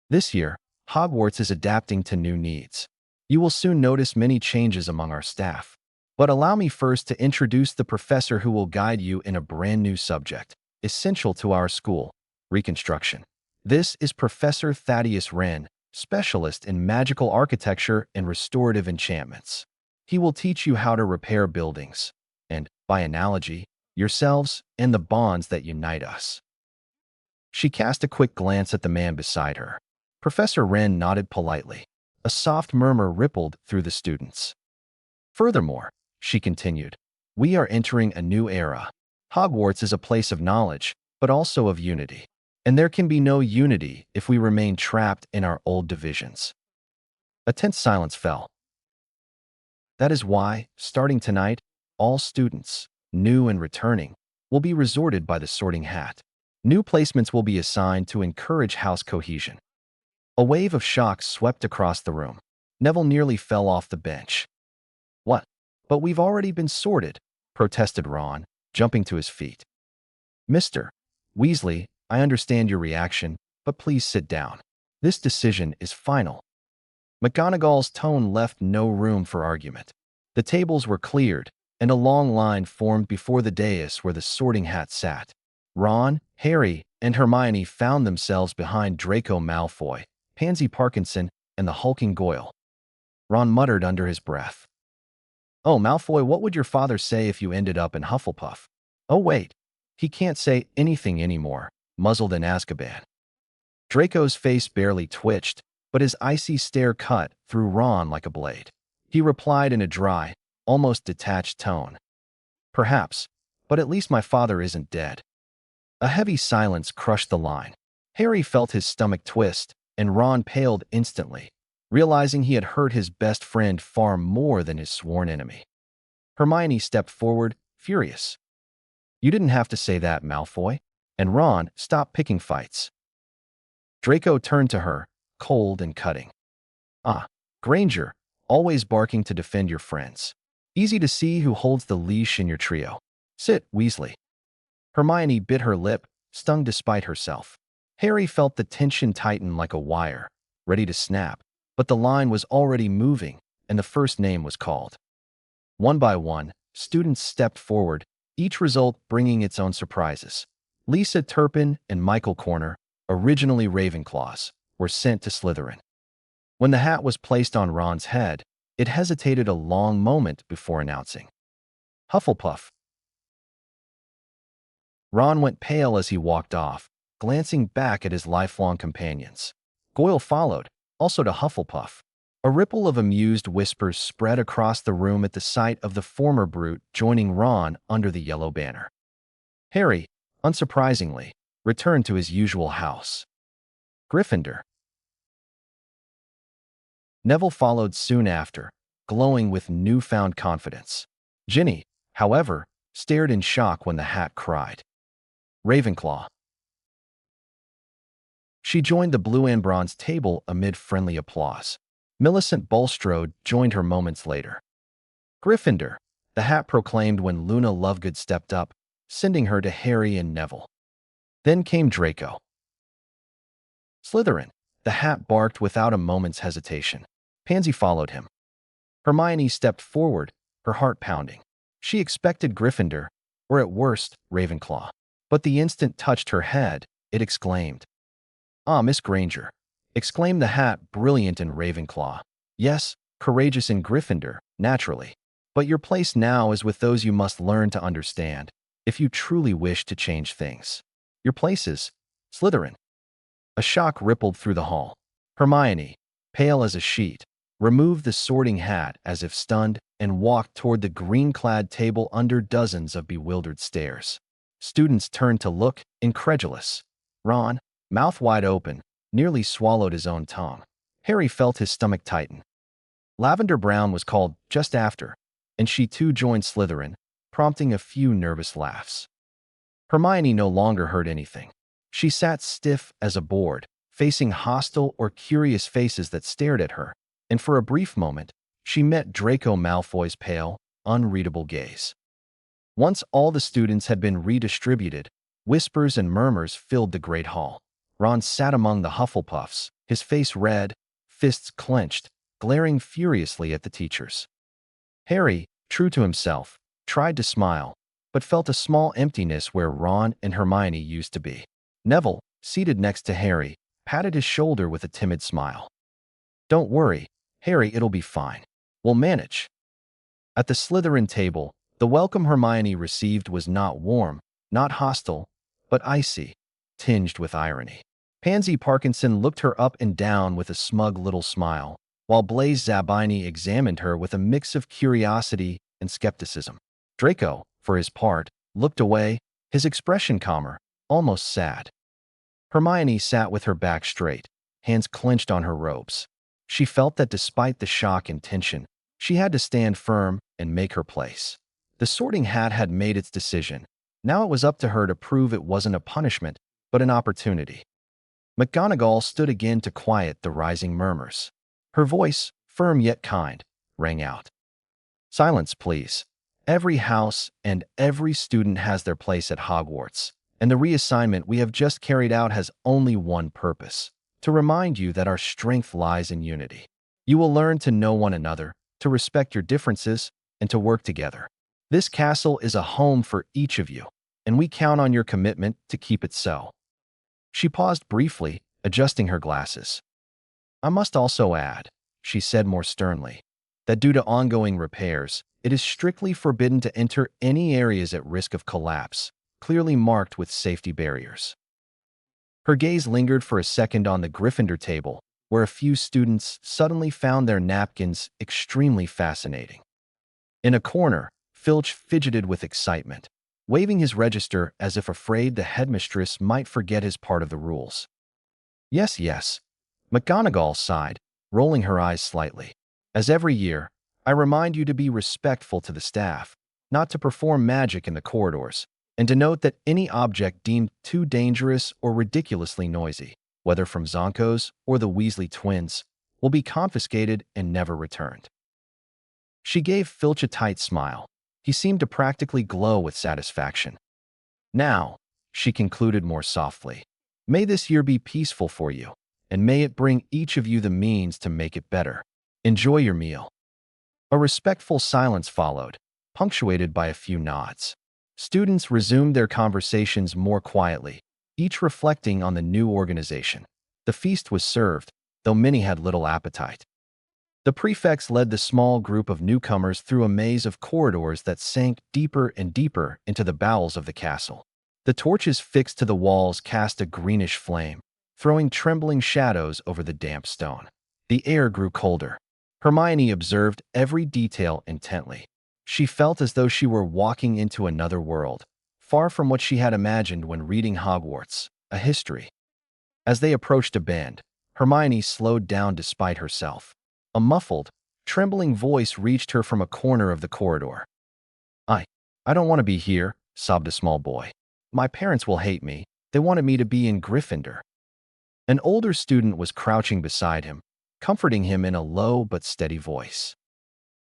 "This year, Hogwarts is adapting to new needs. You will soon notice many changes among our staff. But allow me first to introduce the professor who will guide you in a brand new subject, essential to our school, Reconstruction. This is Professor Thaddeus Wren, specialist in magical architecture and restorative enchantments. He will teach you how to repair buildings, and, by analogy, yourselves and the bonds that unite us." She cast a quick glance at the man beside her. Professor Wren nodded politely. A soft murmur rippled through the students. "Furthermore," she continued, "we are entering a new era. Hogwarts is a place of knowledge, but also of unity. And there can be no unity if we remain trapped in our old divisions." A tense silence fell. "That is why, starting tonight, all students, new and returning, will be resorted by the Sorting Hat. New placements will be assigned to encourage house cohesion." A wave of shock swept across the room. Neville nearly fell off the bench. "What? But we've already been sorted," protested Ron, jumping to his feet. "Mr. Weasley, I understand your reaction, but please sit down. This decision is final." McGonagall's tone left no room for argument. The tables were cleared, and a long line formed before the dais where the Sorting Hat sat. Ron, Harry, and Hermione found themselves behind Draco Malfoy, Pansy Parkinson, and the hulking Goyle. Ron muttered under his breath, "Oh, Malfoy, what would your father say if you ended up in Hufflepuff?" "Oh, wait. He can't say anything anymore," muzzled in Azkaban. Draco's face barely twitched, but his icy stare cut through Ron like a blade. He replied in a dry, almost detached tone, "Perhaps, but at least my father isn't dead." A heavy silence crushed the line. Harry felt his stomach twist, and Ron paled instantly, realizing he had hurt his best friend far more than his sworn enemy. Hermione stepped forward, furious. "You didn't have to say that, Malfoy." And Ron, "Stop picking fights." Draco turned to her, cold and cutting. "Ah, Granger, always barking to defend your friends. Easy to see who holds the leash in your trio. Sit, Weasley. Hermione bit her lip, stung despite herself. Harry felt the tension tighten like a wire, ready to snap, but the line was already moving, and the first name was called. One by one, students stepped forward, each result bringing its own surprises. Lisa Turpin and Michael Corner, originally Ravenclaws, were sent to Slytherin. When the hat was placed on Ron's head, it hesitated a long moment before announcing, Hufflepuff. Ron went pale as he walked off, glancing back at his lifelong companions. Goyle followed, also to Hufflepuff. A ripple of amused whispers spread across the room at the sight of the former brute joining Ron under the yellow banner. Harry, unsurprisingly, returned to his usual house. Gryffindor. Neville followed soon after, glowing with newfound confidence. Ginny, however, stared in shock when the hat cried, Ravenclaw. She joined the blue and bronze table amid friendly applause. Millicent Bulstrode joined her moments later. Gryffindor, the hat proclaimed when Luna Lovegood stepped up, sending her to Harry and Neville. Then came Draco. Slytherin, the hat barked without a moment's hesitation. Pansy followed him. Hermione stepped forward, her heart pounding. She expected Gryffindor, or at worst, Ravenclaw. But the instant touched her head, it exclaimed, Ah, Miss Granger, exclaimed the hat, brilliant in Ravenclaw. Yes, courageous in Gryffindor, naturally. But your place now is with those you must learn to understand, if you truly wish to change things. Your place is Slytherin. A shock rippled through the hall. Hermione, pale as a sheet, removed the sorting hat as if stunned and walked toward the green-clad table under dozens of bewildered stares. Students turned to look, incredulous. Ron, mouth wide open, nearly swallowed his own tongue. Harry felt his stomach tighten. Lavender Brown was called just after, and she too joined Slytherin, prompting a few nervous laughs. Hermione no longer heard anything. She sat stiff as a board, facing hostile or curious faces that stared at her, and for a brief moment, she met Draco Malfoy's pale, unreadable gaze. Once all the students had been redistributed, whispers and murmurs filled the great hall. Ron sat among the Hufflepuffs, his face red, fists clenched, glaring furiously at the teachers. Harry, true to himself, tried to smile, but felt a small emptiness where Ron and Hermione used to be. Neville, seated next to Harry, patted his shoulder with a timid smile. Don't worry, Harry, it'll be fine. We'll manage. At the Slytherin table, the welcome Hermione received was not warm, not hostile, but icy, tinged with irony. Pansy Parkinson looked her up and down with a smug little smile, while Blaise Zabini examined her with a mix of curiosity and skepticism. Draco, for his part, looked away, his expression calmer, almost sad. Hermione sat with her back straight, hands clenched on her robes. She felt that despite the shock and tension, she had to stand firm and make her place. The sorting hat had made its decision. Now it was up to her to prove it wasn't a punishment, but an opportunity. McGonagall stood again to quiet the rising murmurs. Her voice, firm yet kind, rang out. Silence, please. Every house and every student has their place at Hogwarts, and the reassignment we have just carried out has only one purpose: to remind you that our strength lies in unity. You will learn to know one another, to respect your differences, and to work together. This castle is a home for each of you, and we count on your commitment to keep it so. She paused briefly, adjusting her glasses. I must also add, she said more sternly, that due to ongoing repairs, it is strictly forbidden to enter any areas at risk of collapse, clearly marked with safety barriers. Her gaze lingered for a second on the Gryffindor table, where a few students suddenly found their napkins extremely fascinating. In a corner, Filch fidgeted with excitement, waving his register as if afraid the headmistress might forget his part of the rules. Yes, yes, McGonagall sighed, rolling her eyes slightly. As every year, I remind you to be respectful to the staff, not to perform magic in the corridors, and to note that any object deemed too dangerous or ridiculously noisy, whether from Zonkos or the Weasley twins, will be confiscated and never returned. She gave Filch a tight smile. He seemed to practically glow with satisfaction. Now, she concluded more softly, may this year be peaceful for you, and may it bring each of you the means to make it better. Enjoy your meal. A respectful silence followed, punctuated by a few nods. Students resumed their conversations more quietly, each reflecting on the new organization. The feast was served, though many had little appetite. The prefects led the small group of newcomers through a maze of corridors that sank deeper and deeper into the bowels of the castle. The torches fixed to the walls cast a greenish flame, throwing trembling shadows over the damp stone. The air grew colder. Hermione observed every detail intently. She felt as though she were walking into another world, far from what she had imagined when reading Hogwarts, a history. As they approached a bend, Hermione slowed down despite herself. A muffled, trembling voice reached her from a corner of the corridor. I don't want to be here," sobbed a small boy. "My parents will hate me. They wanted me to be in Gryffindor." An older student was crouching beside him, comforting him in a low but steady voice.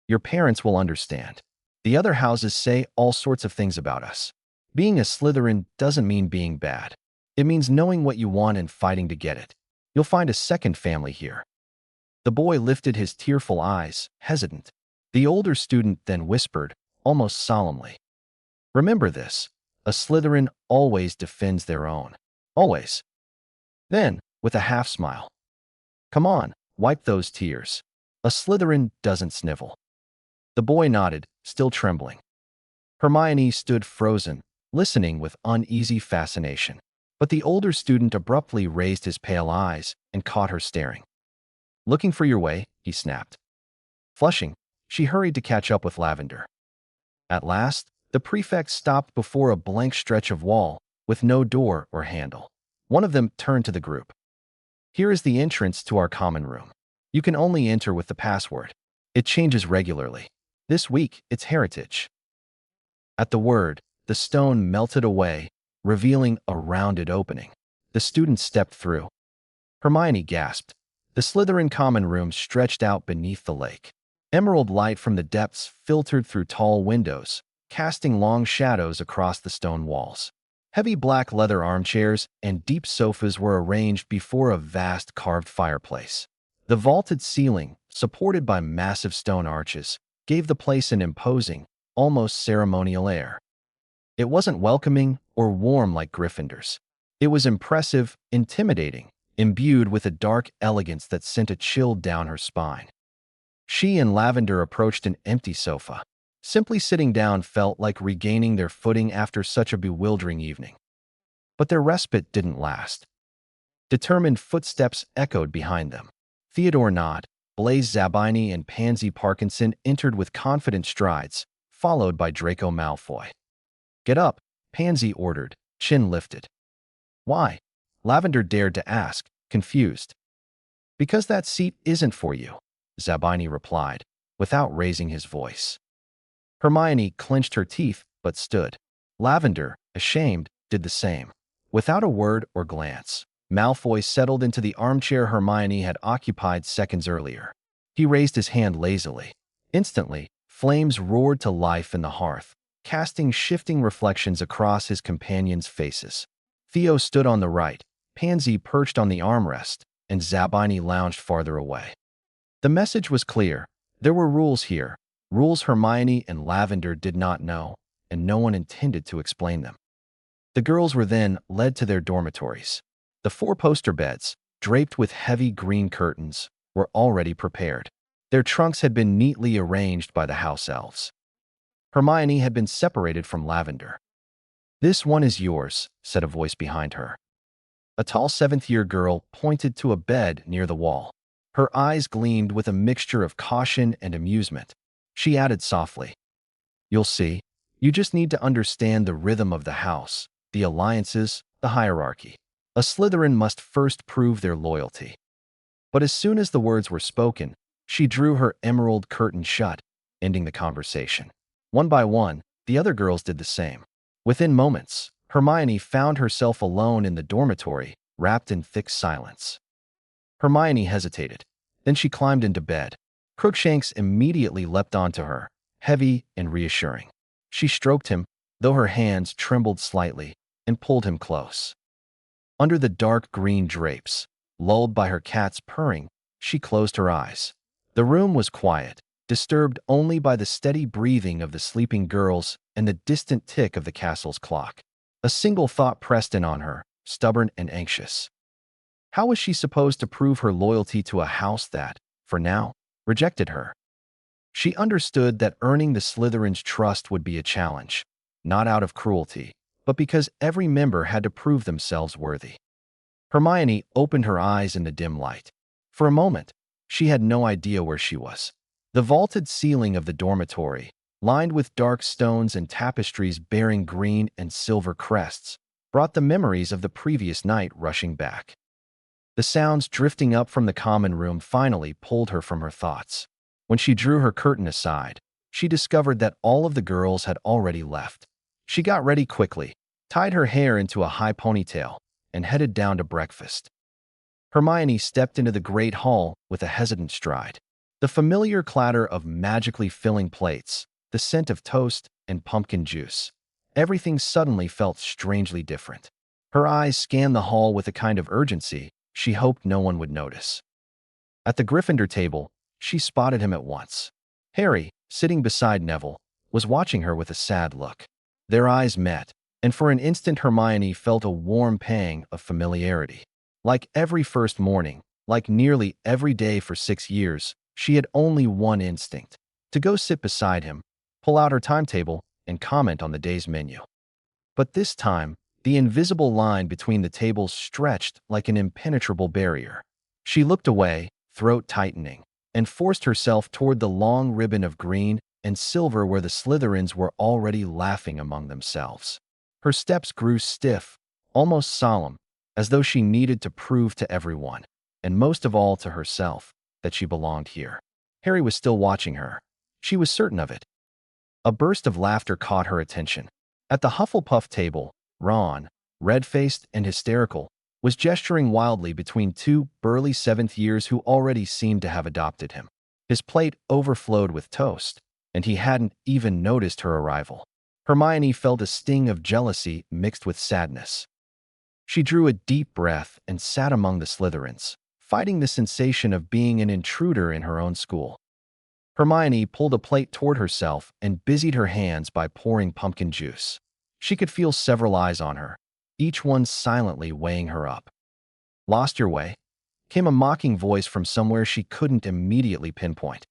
"Your parents will understand. The other houses say all sorts of things about us. Being a Slytherin doesn't mean being bad. It means knowing what you want and fighting to get it. You'll find a second family here." The boy lifted his tearful eyes, hesitant. The older student then whispered, almost solemnly, "Remember this. A Slytherin always defends their own. Always." Then, with a half-smile, "Come on, wipe those tears. A Slytherin doesn't snivel." The boy nodded, still trembling. Hermione stood frozen, listening with uneasy fascination. But the older student abruptly raised his pale eyes and caught her staring. "Looking for your way," he snapped. Flushing, she hurried to catch up with Lavender. At last, the prefect stopped before a blank stretch of wall, with no door or handle. One of them turned to the group. "Here is the entrance to our common room. You can only enter with the password. It changes regularly. This week, it's heritage." At the word, the stone melted away, revealing a rounded opening. The student stepped through. Hermione gasped. The Slytherin common room stretched out beneath the lake. Emerald light from the depths filtered through tall windows, casting long shadows across the stone walls. Heavy black leather armchairs and deep sofas were arranged before a vast carved fireplace. The vaulted ceiling, supported by massive stone arches, gave the place an imposing, almost ceremonial air. It wasn't welcoming or warm like Gryffindor's. It was impressive, intimidating, imbued with a dark elegance that sent a chill down her spine. She and Lavender approached an empty sofa. Simply sitting down felt like regaining their footing after such a bewildering evening. But their respite didn't last. Determined footsteps echoed behind them. Theodore Nott, Blaise Zabini, and Pansy Parkinson entered with confident strides, followed by Draco Malfoy. "Get up," Pansy ordered, chin lifted. "Why?" Lavender dared to ask, confused. "Because that seat isn't for you," Zabini replied, without raising his voice. Hermione clenched her teeth, but stood. Lavender, ashamed, did the same. Without a word or glance, Malfoy settled into the armchair Hermione had occupied seconds earlier. He raised his hand lazily. Instantly, flames roared to life in the hearth, casting shifting reflections across his companions' faces. Theo stood on the right, Pansy perched on the armrest, and Zabini lounged farther away. The message was clear. There were rules here, rules Hermione and Lavender did not know, and no one intended to explain them. The girls were then led to their dormitories. The four-poster beds, draped with heavy green curtains, were already prepared. Their trunks had been neatly arranged by the house elves. Hermione had been separated from Lavender. "This one is yours," said a voice behind her. A tall seventh-year girl pointed to a bed near the wall. Her eyes gleamed with a mixture of caution and amusement. She added softly, "You'll see. You just need to understand the rhythm of the house, the alliances, the hierarchy. A Slytherin must first prove their loyalty." But as soon as the words were spoken, she drew her emerald curtain shut, ending the conversation. One by one, the other girls did the same. Within moments, Hermione found herself alone in the dormitory, wrapped in thick silence. Hermione hesitated. Then she climbed into bed. Crookshanks immediately leapt onto her, heavy and reassuring. She stroked him, though her hands trembled slightly, and pulled him close. Under the dark green drapes, lulled by her cat's purring, she closed her eyes. The room was quiet, disturbed only by the steady breathing of the sleeping girls and the distant tick of the castle's clock. A single thought pressed in on her, stubborn and anxious. How was she supposed to prove her loyalty to a house that, for now, rejected her? She understood that earning the Slytherins' trust would be a challenge, not out of cruelty, but because every member had to prove themselves worthy. Hermione opened her eyes in the dim light. For a moment, she had no idea where she was. The vaulted ceiling of the dormitory, lined with dark stones and tapestries bearing green and silver crests, brought the memories of the previous night rushing back. The sounds drifting up from the common room finally pulled her from her thoughts. When she drew her curtain aside, she discovered that all of the girls had already left. She got ready quickly, tied her hair into a high ponytail, and headed down to breakfast. Hermione stepped into the great hall with a hesitant stride. The familiar clatter of magically filling plates, the scent of toast and pumpkin juice. Everything suddenly felt strangely different. Her eyes scanned the hall with a kind of urgency she hoped no one would notice. At the Gryffindor table, she spotted him at once. Harry, sitting beside Neville, was watching her with a sad look. Their eyes met, and for an instant Hermione felt a warm pang of familiarity. Like every first morning, like nearly every day for 6 years, she had only one instinct: to go sit beside him, pull out her timetable, and comment on the day's menu. But this time, the invisible line between the tables stretched like an impenetrable barrier. She looked away, throat tightening, and forced herself toward the long ribbon of green and silver where the Slytherins were already laughing among themselves. Her steps grew stiff, almost solemn, as though she needed to prove to everyone, and most of all to herself, that she belonged here. Harry was still watching her. She was certain of it. A burst of laughter caught her attention. At the Hufflepuff table, Ron, red-faced and hysterical, was gesturing wildly between two burly seventh years who already seemed to have adopted him. His plate overflowed with toast, and he hadn't even noticed her arrival. Hermione felt a sting of jealousy mixed with sadness. She drew a deep breath and sat among the Slytherins, fighting the sensation of being an intruder in her own school. Hermione pulled a plate toward herself and busied her hands by pouring pumpkin juice. She could feel several eyes on her, each one silently weighing her up. "Lost your way?" came a mocking voice from somewhere she couldn't immediately pinpoint.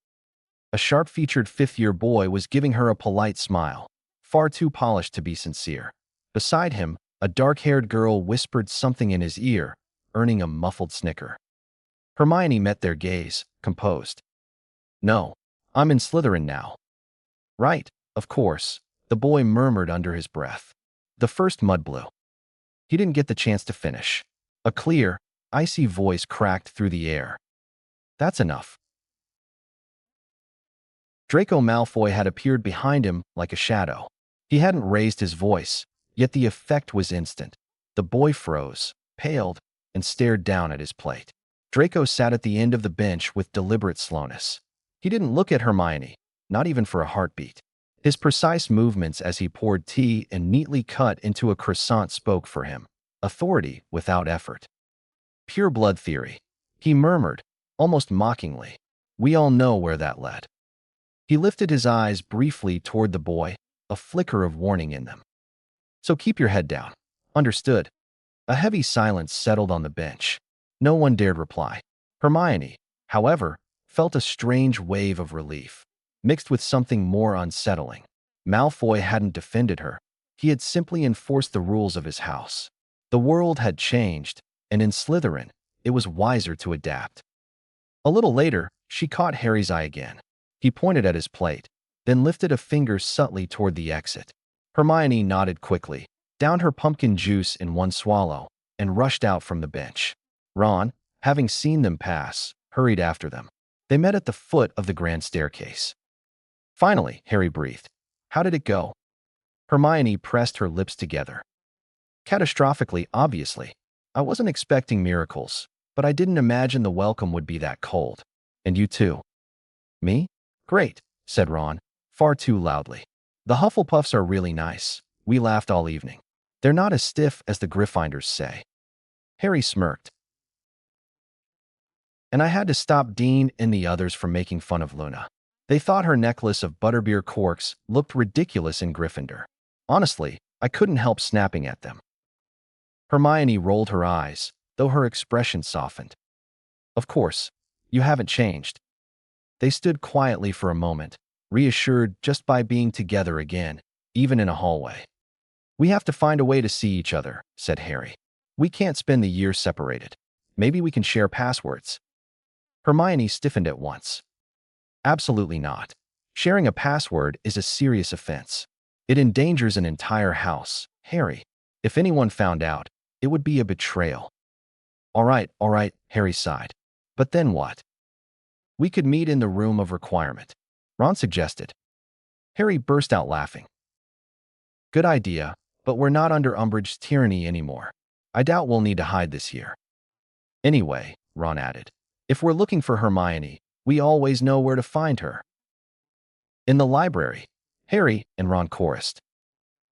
A sharp-featured fifth-year boy was giving her a polite smile, far too polished to be sincere. Beside him, a dark-haired girl whispered something in his ear, earning a muffled snicker. Hermione met their gaze, composed. "No, I'm in Slytherin now." "Right, of course," the boy murmured under his breath. "The first Mudblue." He didn't get the chance to finish. A clear, icy voice cracked through the air. "That's enough." Draco Malfoy had appeared behind him like a shadow. He hadn't raised his voice, yet the effect was instant. The boy froze, paled, and stared down at his plate. Draco sat at the end of the bench with deliberate slowness. He didn't look at Hermione, not even for a heartbeat. His precise movements as he poured tea and neatly cut into a croissant spoke for him. Authority without effort. "Pure blood theory," he murmured, almost mockingly. "We all know where that led." He lifted his eyes briefly toward the boy, a flicker of warning in them. "So keep your head down. Understood?" A heavy silence settled on the bench. No one dared reply. Hermione, however, felt a strange wave of relief, mixed with something more unsettling. Malfoy hadn't defended her. He had simply enforced the rules of his house. The world had changed, and in Slytherin, it was wiser to adapt. A little later, she caught Harry's eye again. He pointed at his plate, then lifted a finger subtly toward the exit. Hermione nodded quickly, downed her pumpkin juice in one swallow, and rushed out from the bench. Ron, having seen them pass, hurried after them. They met at the foot of the grand staircase. "Finally," Harry breathed. "How did it go?" Hermione pressed her lips together. "Catastrophically, obviously. I wasn't expecting miracles, but I didn't imagine the welcome would be that cold. And you too." Me? Great, said Ron, far too loudly. The Hufflepuffs are really nice. We laughed all evening. They're not as stiff as the Gryffindors say. Harry smirked. And I had to stop Dean and the others from making fun of Luna. They thought her necklace of butterbeer corks looked ridiculous in Gryffindor. Honestly, I couldn't help snapping at them. Hermione rolled her eyes, though her expression softened. Of course, you haven't changed. They stood quietly for a moment, reassured just by being together again, even in a hallway. We have to find a way to see each other, said Harry. We can't spend the year separated. Maybe we can share passwords. Hermione stiffened at once. Absolutely not. Sharing a password is a serious offense. It endangers an entire house. Harry, if anyone found out, it would be a betrayal. All right, Harry sighed. But then what? We could meet in the room of requirement, Ron suggested. Harry burst out laughing. Good idea, but we're not under Umbridge's tyranny anymore. I doubt we'll need to hide this year. Anyway, Ron added, if we're looking for Hermione, we always know where to find her. In the library, Harry and Ron chorused.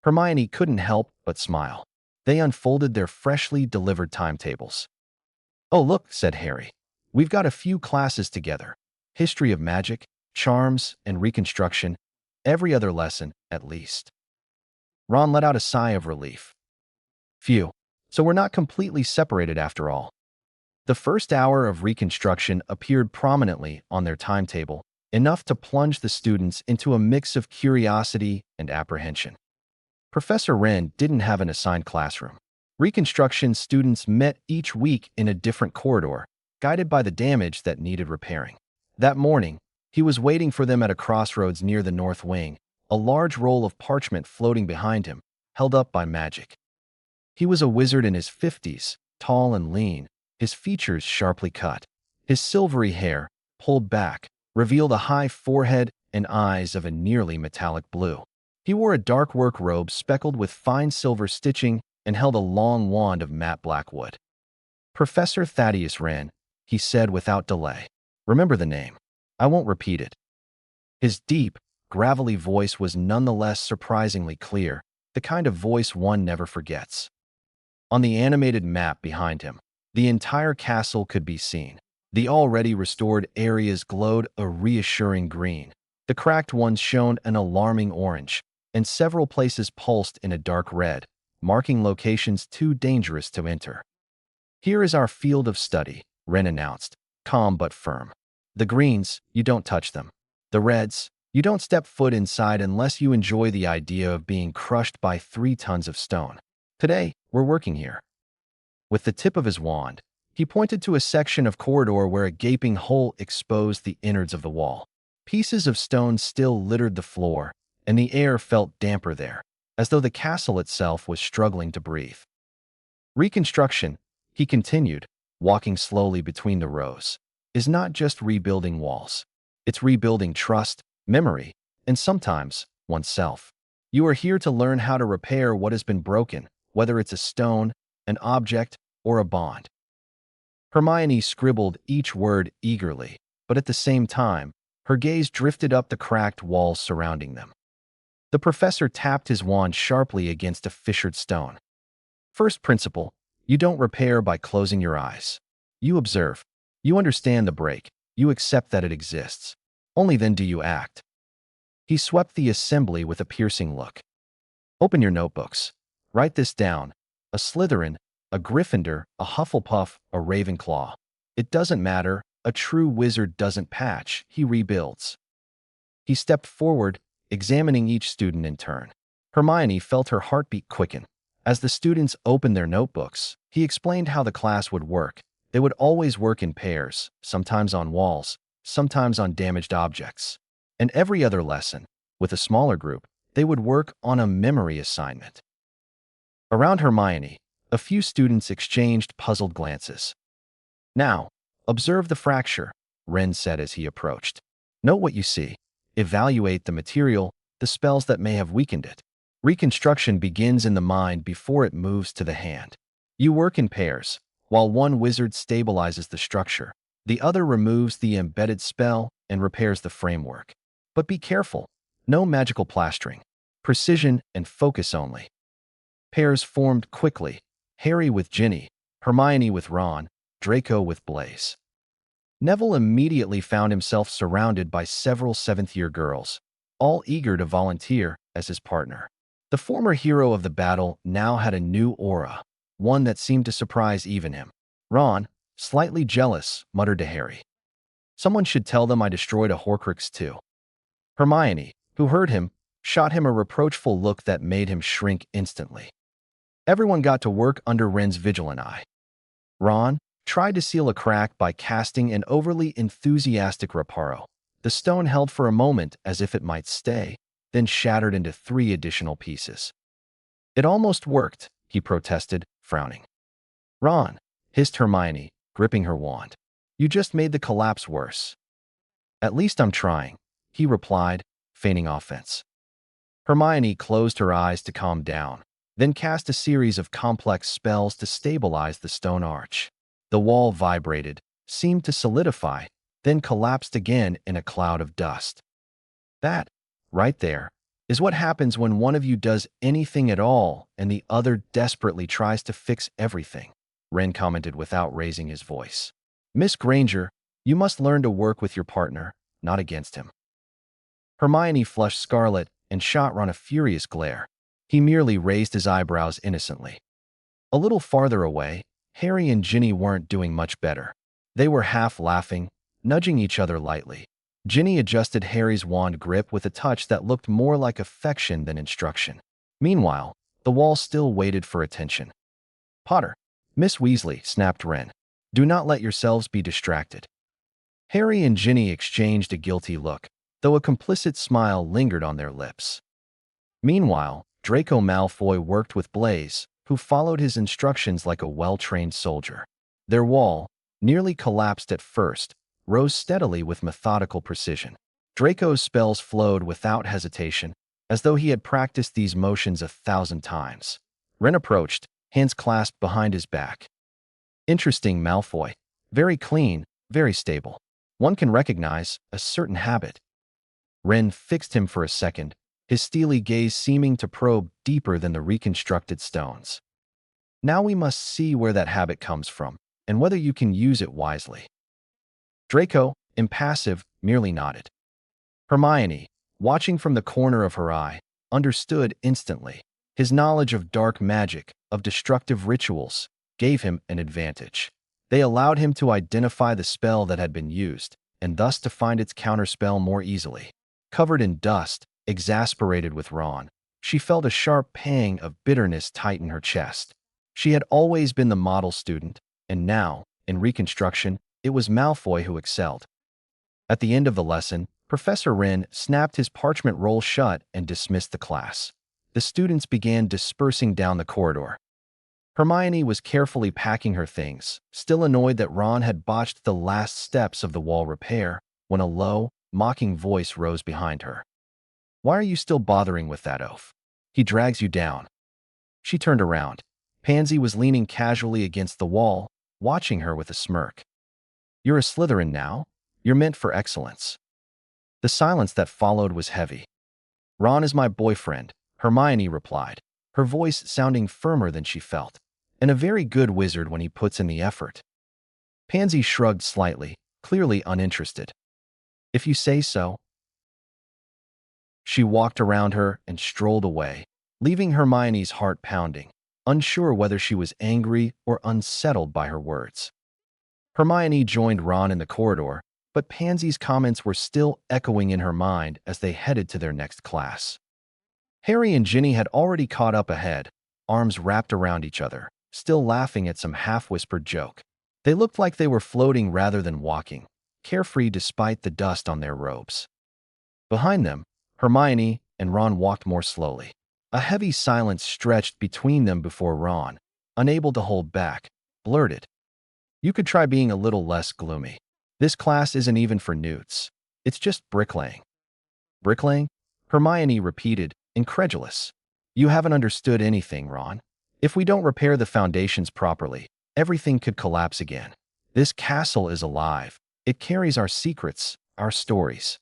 Hermione couldn't help but smile. They unfolded their freshly delivered timetables. Oh, look, said Harry. We've got a few classes together. History of magic, charms, and reconstruction. Every other lesson, at least. Ron let out a sigh of relief. Phew, so we're not completely separated after all. The first hour of reconstruction appeared prominently on their timetable, enough to plunge the students into a mix of curiosity and apprehension. Professor Wren didn't have an assigned classroom. Reconstruction students met each week in a different corridor, guided by the damage that needed repairing. That morning, he was waiting for them at a crossroads near the north wing, a large roll of parchment floating behind him, held up by magic. He was a wizard in his 50s, tall and lean, his features sharply cut. His silvery hair, pulled back, revealed a high forehead and eyes of a nearly metallic blue. He wore a dark work robe speckled with fine silver stitching and held a long wand of matte black wood. Professor Thaddeus Wren, he said without delay. Remember the name. I won't repeat it. His deep, gravelly voice was nonetheless surprisingly clear, the kind of voice one never forgets. On the animated map behind him, the entire castle could be seen. The already restored areas glowed a reassuring green. The cracked ones shone an alarming orange, and several places pulsed in a dark red, marking locations too dangerous to enter. Here is our field of study, Wren announced, calm but firm. The greens, you don't touch them. The reds, you don't step foot inside unless you enjoy the idea of being crushed by 3 tons of stone. Today, we're working here. With the tip of his wand, he pointed to a section of corridor where a gaping hole exposed the innards of the wall. Pieces of stone still littered the floor, and the air felt damper there, as though the castle itself was struggling to breathe. Reconstruction, he continued, walking slowly between the rows, is not just rebuilding walls. It's rebuilding trust, memory, and sometimes oneself. You are here to learn how to repair what has been broken, whether it's a stone, an object, or a bond. Hermione scribbled each word eagerly, but at the same time, her gaze drifted up the cracked walls surrounding them. The professor tapped his wand sharply against a fissured stone. First principle, you don't repair by closing your eyes. You observe. You understand the break. You accept that it exists. Only then do you act. He swept the assembly with a piercing look. Open your notebooks. Write this down. A Slytherin, a Gryffindor, a Hufflepuff, a Ravenclaw. It doesn't matter. A true wizard doesn't patch. He rebuilds. He stepped forward, examining each student in turn. Hermione felt her heartbeat quicken. As the students opened their notebooks, he explained how the class would work. They would always work in pairs, sometimes on walls, sometimes on damaged objects. And every other lesson, with a smaller group, they would work on a memory assignment. Around Hermione, a few students exchanged puzzled glances. Now, observe the fracture, Wren said as he approached. Note what you see. Evaluate the material, the spells that may have weakened it. Reconstruction begins in the mind before it moves to the hand. You work in pairs. While one wizard stabilizes the structure, the other removes the embedded spell and repairs the framework. But be careful. No magical plastering. Precision and focus only. Pairs formed quickly. Harry with Ginny, Hermione with Ron, Draco with Blaise. Neville immediately found himself surrounded by several seventh-year girls, all eager to volunteer as his partner. The former hero of the battle now had a new aura, one that seemed to surprise even him. Ron, slightly jealous, muttered to Harry. Someone should tell them I destroyed a Horcrux too. Hermione, who heard him, shot him a reproachful look that made him shrink instantly. Everyone got to work under Ren's vigilant eye. Ron tried to seal a crack by casting an overly enthusiastic reparo. The stone held for a moment as if it might stay, then shattered into 3 additional pieces. It almost worked, he protested, frowning. Ron, hissed Hermione, gripping her wand. You just made the collapse worse. At least I'm trying, he replied, feigning offense. Hermione closed her eyes to calm down, then cast a series of complex spells to stabilize the stone arch. The wall vibrated, seemed to solidify, then collapsed again in a cloud of dust. That, right there, is what happens when one of you does anything at all and the other desperately tries to fix everything, Ren commented without raising his voice. Miss Granger, you must learn to work with your partner, not against him. Hermione flushed scarlet and shot Ron a furious glare. He merely raised his eyebrows innocently. A little farther away, Harry and Ginny weren't doing much better. They were half laughing, nudging each other lightly. Ginny adjusted Harry's wand grip with a touch that looked more like affection than instruction. Meanwhile, the wall still waited for attention. Potter, Miss Weasley, snapped Ren. Do not let yourselves be distracted. Harry and Ginny exchanged a guilty look, though a complicit smile lingered on their lips. Meanwhile, Draco Malfoy worked with Blaise, who followed his instructions like a well-trained soldier. Their wall, nearly collapsed at first, rose steadily with methodical precision. Draco's spells flowed without hesitation, as though he had practiced these motions 1,000 times. Ren approached, hands clasped behind his back. Interesting, Malfoy. Very clean, very stable. One can recognize a certain habit. Ren fixed him for a second, his steely gaze seeming to probe deeper than the reconstructed stones. Now we must see where that habit comes from, and whether you can use it wisely. Draco, impassive, merely nodded. Hermione, watching from the corner of her eye, understood instantly. His knowledge of dark magic, of destructive rituals, gave him an advantage. They allowed him to identify the spell that had been used, and thus to find its counterspell more easily. Covered in dust, exasperated with Ron, she felt a sharp pang of bitterness tighten her chest. She had always been the model student, and now, in reconstruction, it was Malfoy who excelled. At the end of the lesson, Professor Wren snapped his parchment roll shut and dismissed the class. The students began dispersing down the corridor. Hermione was carefully packing her things, still annoyed that Ron had botched the last steps of the wall repair, when a low, mocking voice rose behind her. Why are you still bothering with that oaf? He drags you down. She turned around. Pansy was leaning casually against the wall, watching her with a smirk. You're a Slytherin now. You're meant for excellence. The silence that followed was heavy. Ron is my boyfriend, Hermione replied, her voice sounding firmer than she felt, and a very good wizard when he puts in the effort. Pansy shrugged slightly, clearly uninterested. If you say so. She walked around her and strolled away, leaving Hermione's heart pounding, unsure whether she was angry or unsettled by her words. Hermione joined Ron in the corridor, but Pansy's comments were still echoing in her mind as they headed to their next class. Harry and Ginny had already caught up ahead, arms wrapped around each other, still laughing at some half-whispered joke. They looked like they were floating rather than walking, carefree despite the dust on their robes. Behind them, Hermione and Ron walked more slowly. A heavy silence stretched between them before Ron, unable to hold back, blurted. You could try being a little less gloomy. This class isn't even for newts. It's just bricklaying. Bricklaying? Hermione repeated, incredulous. You haven't understood anything, Ron. If we don't repair the foundations properly, everything could collapse again. This castle is alive. It carries our secrets, our stories.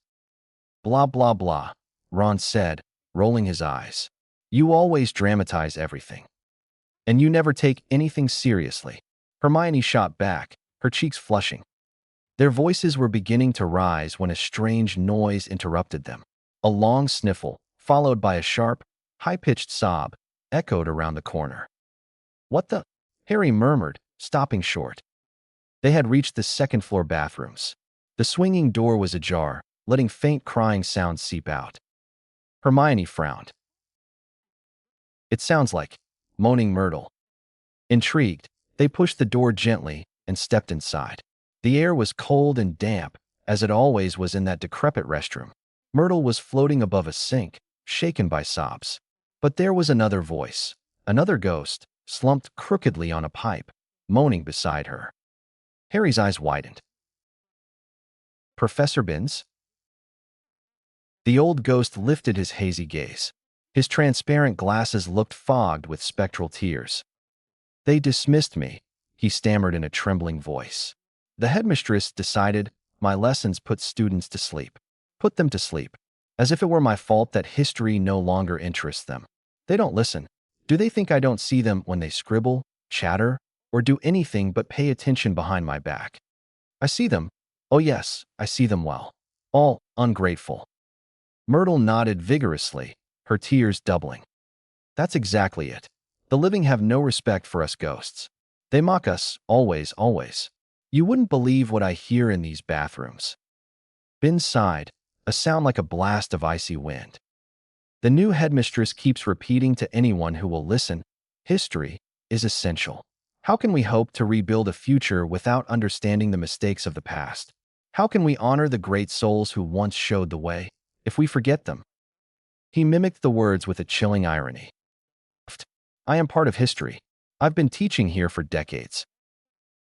Blah, blah, blah, Ron said, rolling his eyes. You always dramatize everything. And you never take anything seriously. Hermione shot back, her cheeks flushing. Their voices were beginning to rise when a strange noise interrupted them. A long sniffle, followed by a sharp, high-pitched sob, echoed around the corner. What the? Harry murmured, stopping short. They had reached the second-floor bathrooms. The swinging door was ajar, letting faint crying sounds seep out. Hermione frowned. It sounds like moaning Myrtle. Intrigued, they pushed the door gently and stepped inside. The air was cold and damp, as it always was in that decrepit restroom. Myrtle was floating above a sink, shaken by sobs. But there was another voice, another ghost, slumped crookedly on a pipe, moaning beside her. Harry's eyes widened. Professor Binns? The old ghost lifted his hazy gaze. His transparent glasses looked fogged with spectral tears. They dismissed me, he stammered in a trembling voice. The headmistress decided my lessons put students to sleep. Put them to sleep. As if it were my fault that history no longer interests them. They don't listen. Do they think I don't see them when they scribble, chatter, or do anything but pay attention behind my back? I see them. Oh yes, I see them well. All ungrateful. Myrtle nodded vigorously, her tears doubling. That's exactly it. The living have no respect for us ghosts. They mock us, always, always. You wouldn't believe what I hear in these bathrooms. Binns sighed, a sound like a blast of icy wind. The new headmistress keeps repeating to anyone who will listen, history is essential. How can we hope to rebuild a future without understanding the mistakes of the past? How can we honor the great souls who once showed the way, if we forget them? He mimicked the words with a chilling irony. I am part of history. I've been teaching here for decades.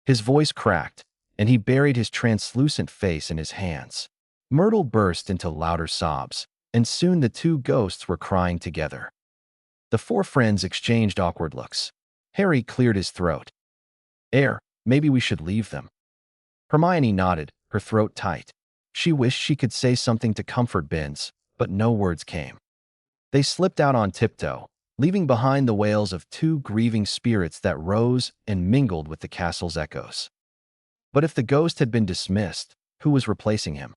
His voice cracked, and he buried his translucent face in his hands. Myrtle burst into louder sobs, and soon the two ghosts were crying together. The four friends exchanged awkward looks. Harry cleared his throat. Maybe we should leave them. Hermione nodded, her throat tight. She wished she could say something to comfort Binns, but no words came. They slipped out on tiptoe, leaving behind the wails of two grieving spirits that rose and mingled with the castle's echoes. But if the ghost had been dismissed, who was replacing him?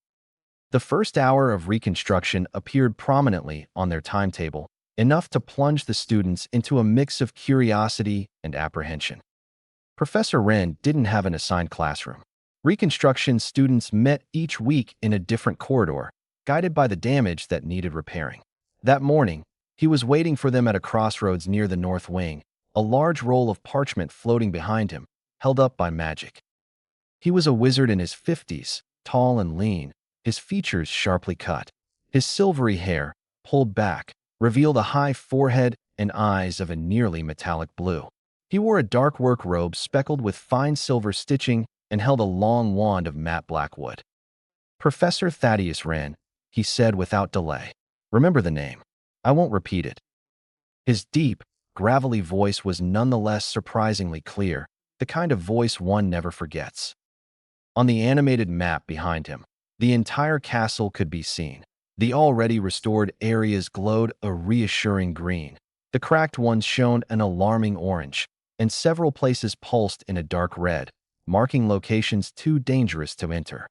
The first hour of reconstruction appeared prominently on their timetable, enough to plunge the students into a mix of curiosity and apprehension. Professor Wren didn't have an assigned classroom. Reconstruction students met each week in a different corridor, guided by the damage that needed repairing. That morning, he was waiting for them at a crossroads near the north wing, a large roll of parchment floating behind him, held up by magic. He was a wizard in his 50s, tall and lean, his features sharply cut. His silvery hair, pulled back, revealed a high forehead and eyes of a nearly metallic blue. He wore a dark work robe speckled with fine silver stitching and held a long wand of matte black wood. Professor Thaddeus Wren, he said without delay. Remember the name. I won't repeat it. His deep, gravelly voice was nonetheless surprisingly clear, the kind of voice one never forgets. On the animated map behind him, the entire castle could be seen. The already restored areas glowed a reassuring green. The cracked ones shone an alarming orange, and several places pulsed in a dark red, marking locations too dangerous to enter.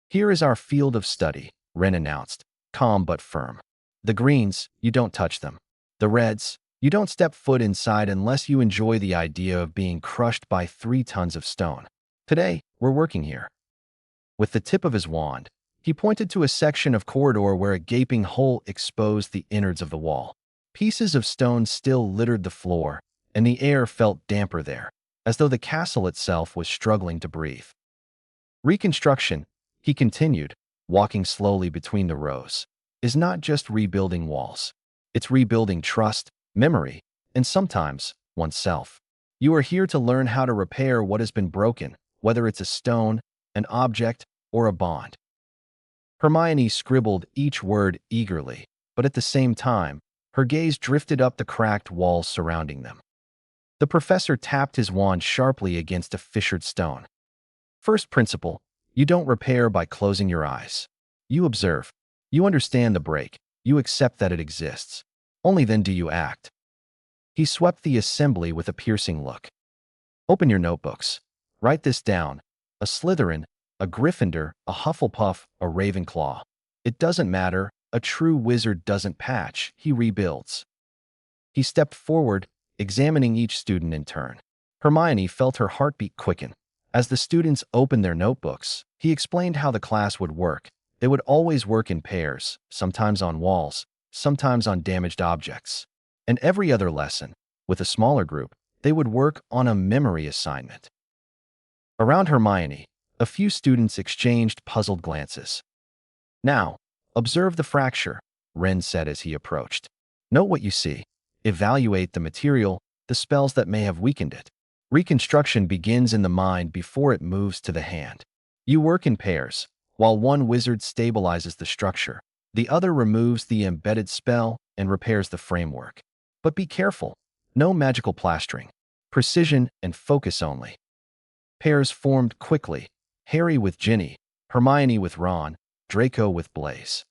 Here is our field of study, Wren announced, calm but firm. The greens, you don't touch them. The reds, you don't step foot inside unless you enjoy the idea of being crushed by 3 tons of stone. Today, we're working here. With the tip of his wand, he pointed to a section of corridor where a gaping hole exposed the innards of the wall. Pieces of stone still littered the floor, and the air felt damper there, as though the castle itself was struggling to breathe. Reconstruction, he continued, walking slowly between the rows, is not just rebuilding walls. It's rebuilding trust, memory, and sometimes oneself. You are here to learn how to repair what has been broken, whether it's a stone, an object, or a bond. Hermione scribbled each word eagerly, but at the same time, her gaze drifted up the cracked walls surrounding them. The professor tapped his wand sharply against a fissured stone. First principle, you don't repair by closing your eyes. You observe. You understand the break. You accept that it exists. Only then do you act. He swept the assembly with a piercing look. Open your notebooks. Write this down. A Slytherin, a Gryffindor, a Hufflepuff, a Ravenclaw. It doesn't matter. A true wizard doesn't patch. He rebuilds. He stepped forward, examining each student in turn. Hermione felt her heartbeat quicken. As the students opened their notebooks, he explained how the class would work. They would always work in pairs, sometimes on walls, sometimes on damaged objects. And every other lesson, with a smaller group, they would work on a memory assignment. Around Hermione, a few students exchanged puzzled glances. Now, observe the fracture, Ren said as he approached. Note what you see. Evaluate the material, the spells that may have weakened it. Reconstruction begins in the mind before it moves to the hand. You work in pairs. While one wizard stabilizes the structure, the other removes the embedded spell and repairs the framework. But be careful. No magical plastering. Precision and focus only. Pairs formed quickly. Harry with Ginny, Hermione with Ron, Draco with Blaise.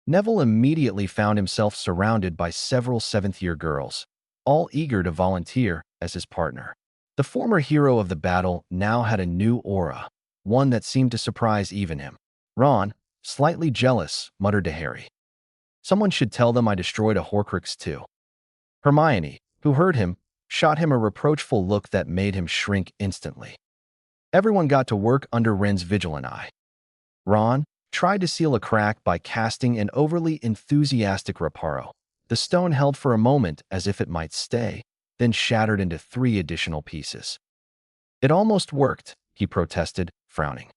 Neville immediately found himself surrounded by several seventh-year girls, all eager to volunteer as his partner. The former hero of the battle now had a new aura, one that seemed to surprise even him. Ron, slightly jealous, muttered to Harry. Someone should tell them I destroyed a Horcrux too. Hermione, who heard him, shot him a reproachful look that made him shrink instantly. Everyone got to work under Ren's vigilant eye. Ron tried to seal a crack by casting an overly enthusiastic reparo. The stone held for a moment as if it might stay, then shattered into 3 additional pieces. It almost worked, he protested, frowning.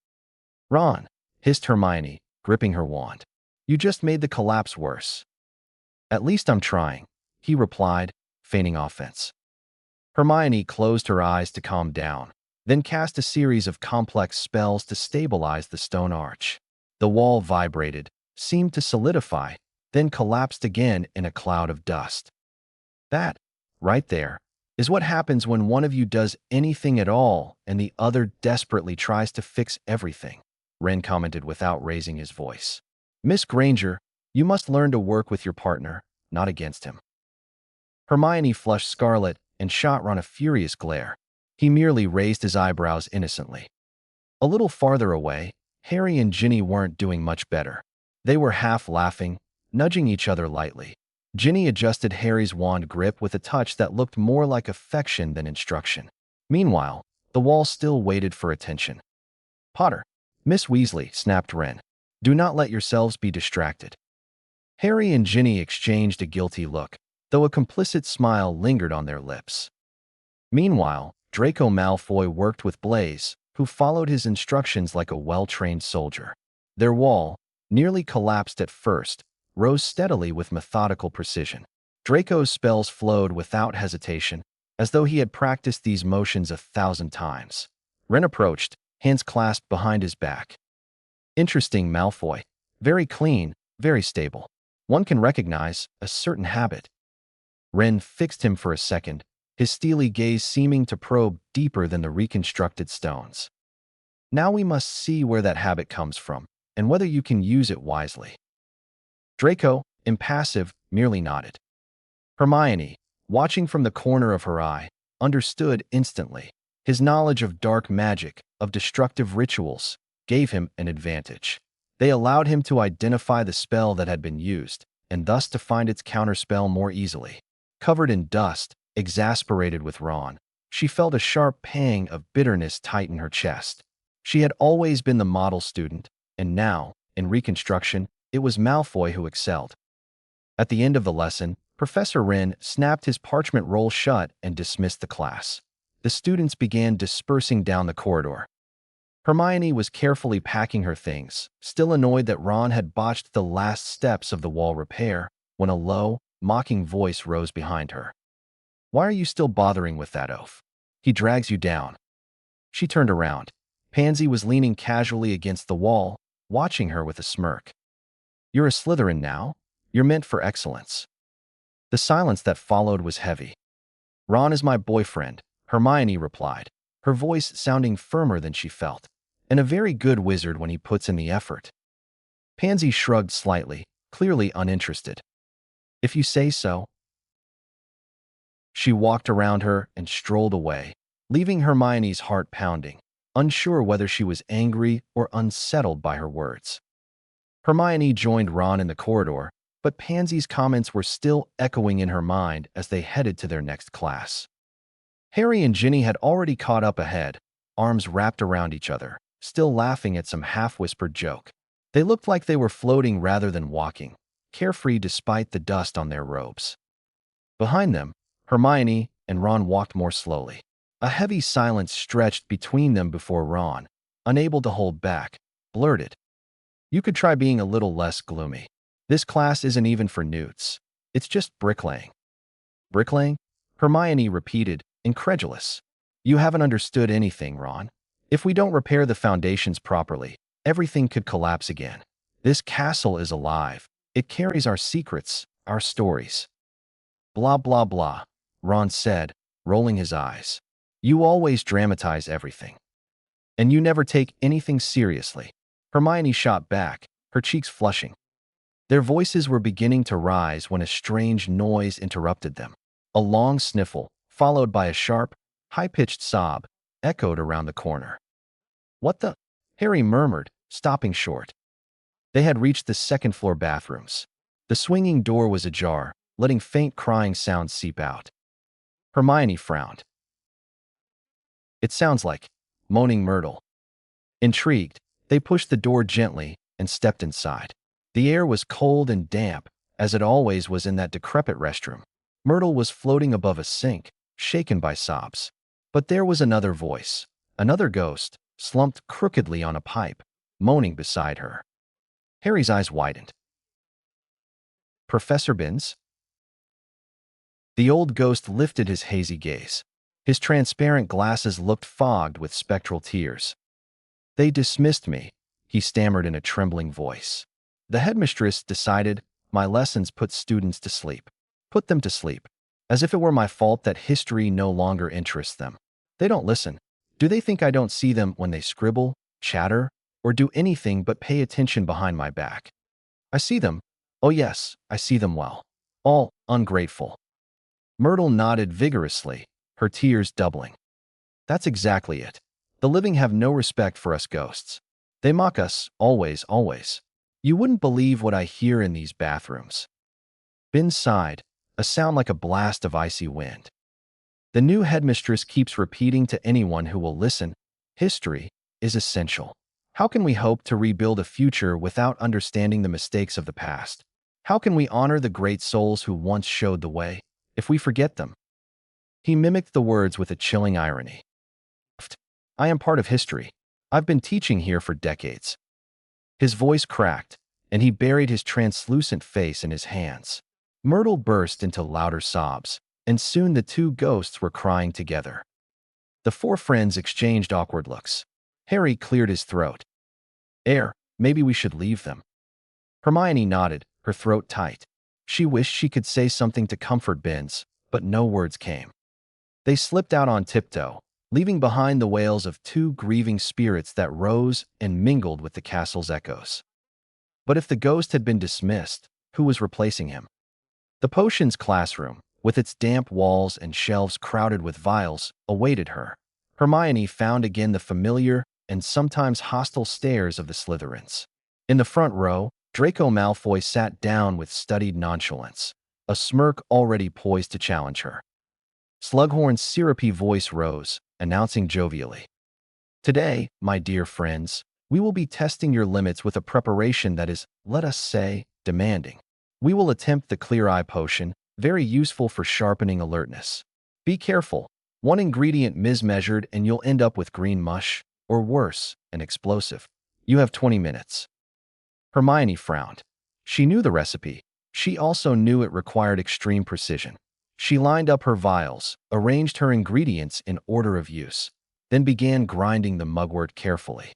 Ron, hissed Hermione, gripping her wand. You just made the collapse worse. At least I'm trying, he replied, feigning offense. Hermione closed her eyes to calm down, then cast a series of complex spells to stabilize the stone arch. The wall vibrated, seemed to solidify, then collapsed again in a cloud of dust. That, right there, is what happens when one of you does anything at all and the other desperately tries to fix everything, Ren commented without raising his voice. Miss Granger, you must learn to work with your partner, not against him. Hermione flushed scarlet and shot Ron a furious glare. He merely raised his eyebrows innocently. A little farther away, Harry and Ginny weren't doing much better. They were half laughing, nudging each other lightly. Ginny adjusted Harry's wand grip with a touch that looked more like affection than instruction. Meanwhile, the wall still waited for attention. Potter, Miss Weasley, snapped Ren. Do not let yourselves be distracted. Harry and Ginny exchanged a guilty look, though a complicit smile lingered on their lips. Meanwhile, Draco Malfoy worked with Blaise, who followed his instructions like a well-trained soldier. Their wall, nearly collapsed at first, rose steadily with methodical precision. Draco's spells flowed without hesitation, as though he had practiced these motions 1,000 times. Ren approached, hands clasped behind his back. Interesting, Malfoy. Very clean, very stable. One can recognize a certain habit. Ren fixed him for a second, his steely gaze seeming to probe deeper than the reconstructed stones. Now we must see where that habit comes from, and whether you can use it wisely. Draco, impassive, merely nodded. Hermione, watching from the corner of her eye, understood instantly. His knowledge of dark magic, of destructive rituals, gave him an advantage. They allowed him to identify the spell that had been used, and thus to find its counterspell more easily. Covered in dust, exasperated with Ron, she felt a sharp pang of bitterness tighten her chest. She had always been the model student, and now, in reconstruction, it was Malfoy who excelled. At the end of the lesson, Professor Wren snapped his parchment roll shut and dismissed the class. The students began dispersing down the corridor. Hermione was carefully packing her things, still annoyed that Ron had botched the last steps of the wall repair, when a low, mocking voice rose behind her. Why are you still bothering with that oaf? He drags you down. She turned around. Pansy was leaning casually against the wall, watching her with a smirk. You're a Slytherin now? You're meant for excellence. The silence that followed was heavy. Ron is my boyfriend, Hermione replied, her voice sounding firmer than she felt, and a very good wizard when he puts in the effort. Pansy shrugged slightly, clearly uninterested. If you say so. She walked around her and strolled away, leaving Hermione's heart pounding, unsure whether she was angry or unsettled by her words. Hermione joined Ron in the corridor, but Pansy's comments were still echoing in her mind as they headed to their next class. Harry and Ginny had already caught up ahead, arms wrapped around each other, still laughing at some half-whispered joke. They looked like they were floating rather than walking, carefree despite the dust on their robes. Behind them, Hermione and Ron walked more slowly. A heavy silence stretched between them before Ron, unable to hold back, blurted, "You could try being a little less gloomy. This class isn't even for newts. It's just bricklaying." "Bricklaying?" Hermione repeated, incredulous. "You haven't understood anything, Ron. If we don't repair the foundations properly, everything could collapse again. This castle is alive. It carries our secrets, our stories." "Blah, blah, blah," Ron said, rolling his eyes. "You always dramatize everything. And you never take anything seriously." Hermione shot back, her cheeks flushing. Their voices were beginning to rise when a strange noise interrupted them. A long sniffle, followed by a sharp, high-pitched sob, echoed around the corner. "What the?" Harry murmured, stopping short. They had reached the second-floor bathrooms. The swinging door was ajar, letting faint crying sounds seep out. Hermione frowned. "It sounds like moaning Myrtle." Intrigued, they pushed the door gently and stepped inside. The air was cold and damp, as it always was in that decrepit restroom. Myrtle was floating above a sink, shaken by sobs. But there was another voice, another ghost, slumped crookedly on a pipe, moaning beside her. Harry's eyes widened. "Professor Binns?" The old ghost lifted his hazy gaze. His transparent glasses looked fogged with spectral tears. "They dismissed me," he stammered in a trembling voice. "The headmistress decided my lessons put students to sleep. Put them to sleep. As if it were my fault that history no longer interests them. They don't listen. Do they think I don't see them when they scribble, chatter, or do anything but pay attention behind my back? I see them. Oh yes, I see them well. All ungrateful." Myrtle nodded vigorously, her tears doubling. "That's exactly it. The living have no respect for us ghosts. They mock us, always, always. You wouldn't believe what I hear in these bathrooms." Binns sighed, a sound like a blast of icy wind. "The new headmistress keeps repeating to anyone who will listen, history is essential. How can we hope to rebuild a future without understanding the mistakes of the past? How can we honor the great souls who once showed the way, if we forget them?" He mimicked the words with a chilling irony. "I am part of history. I've been teaching here for decades." His voice cracked, and he buried his translucent face in his hands. Myrtle burst into louder sobs, and soon the two ghosts were crying together. The four friends exchanged awkward looks. Harry cleared his throat. Maybe we should leave them." Hermione nodded, her throat tight. She wished she could say something to comfort Binns, but no words came. They slipped out on tiptoe, leaving behind the wails of two grieving spirits that rose and mingled with the castle's echoes. But if the ghost had been dismissed, who was replacing him? The potions classroom, with its damp walls and shelves crowded with vials, awaited her. Hermione found again the familiar and sometimes hostile stares of the Slytherins. In the front row, Draco Malfoy sat down with studied nonchalance, a smirk already poised to challenge her. Slughorn's syrupy voice rose, announcing jovially, "Today, my dear friends, we will be testing your limits with a preparation that is, let us say, demanding. We will attempt the Clear Eye Potion, very useful for sharpening alertness. Be careful. One ingredient mismeasured and you'll end up with green mush, or worse, an explosive. You have 20 minutes. Hermione frowned. She knew the recipe. She also knew it required extreme precision. She lined up her vials, arranged her ingredients in order of use, then began grinding the mugwort carefully.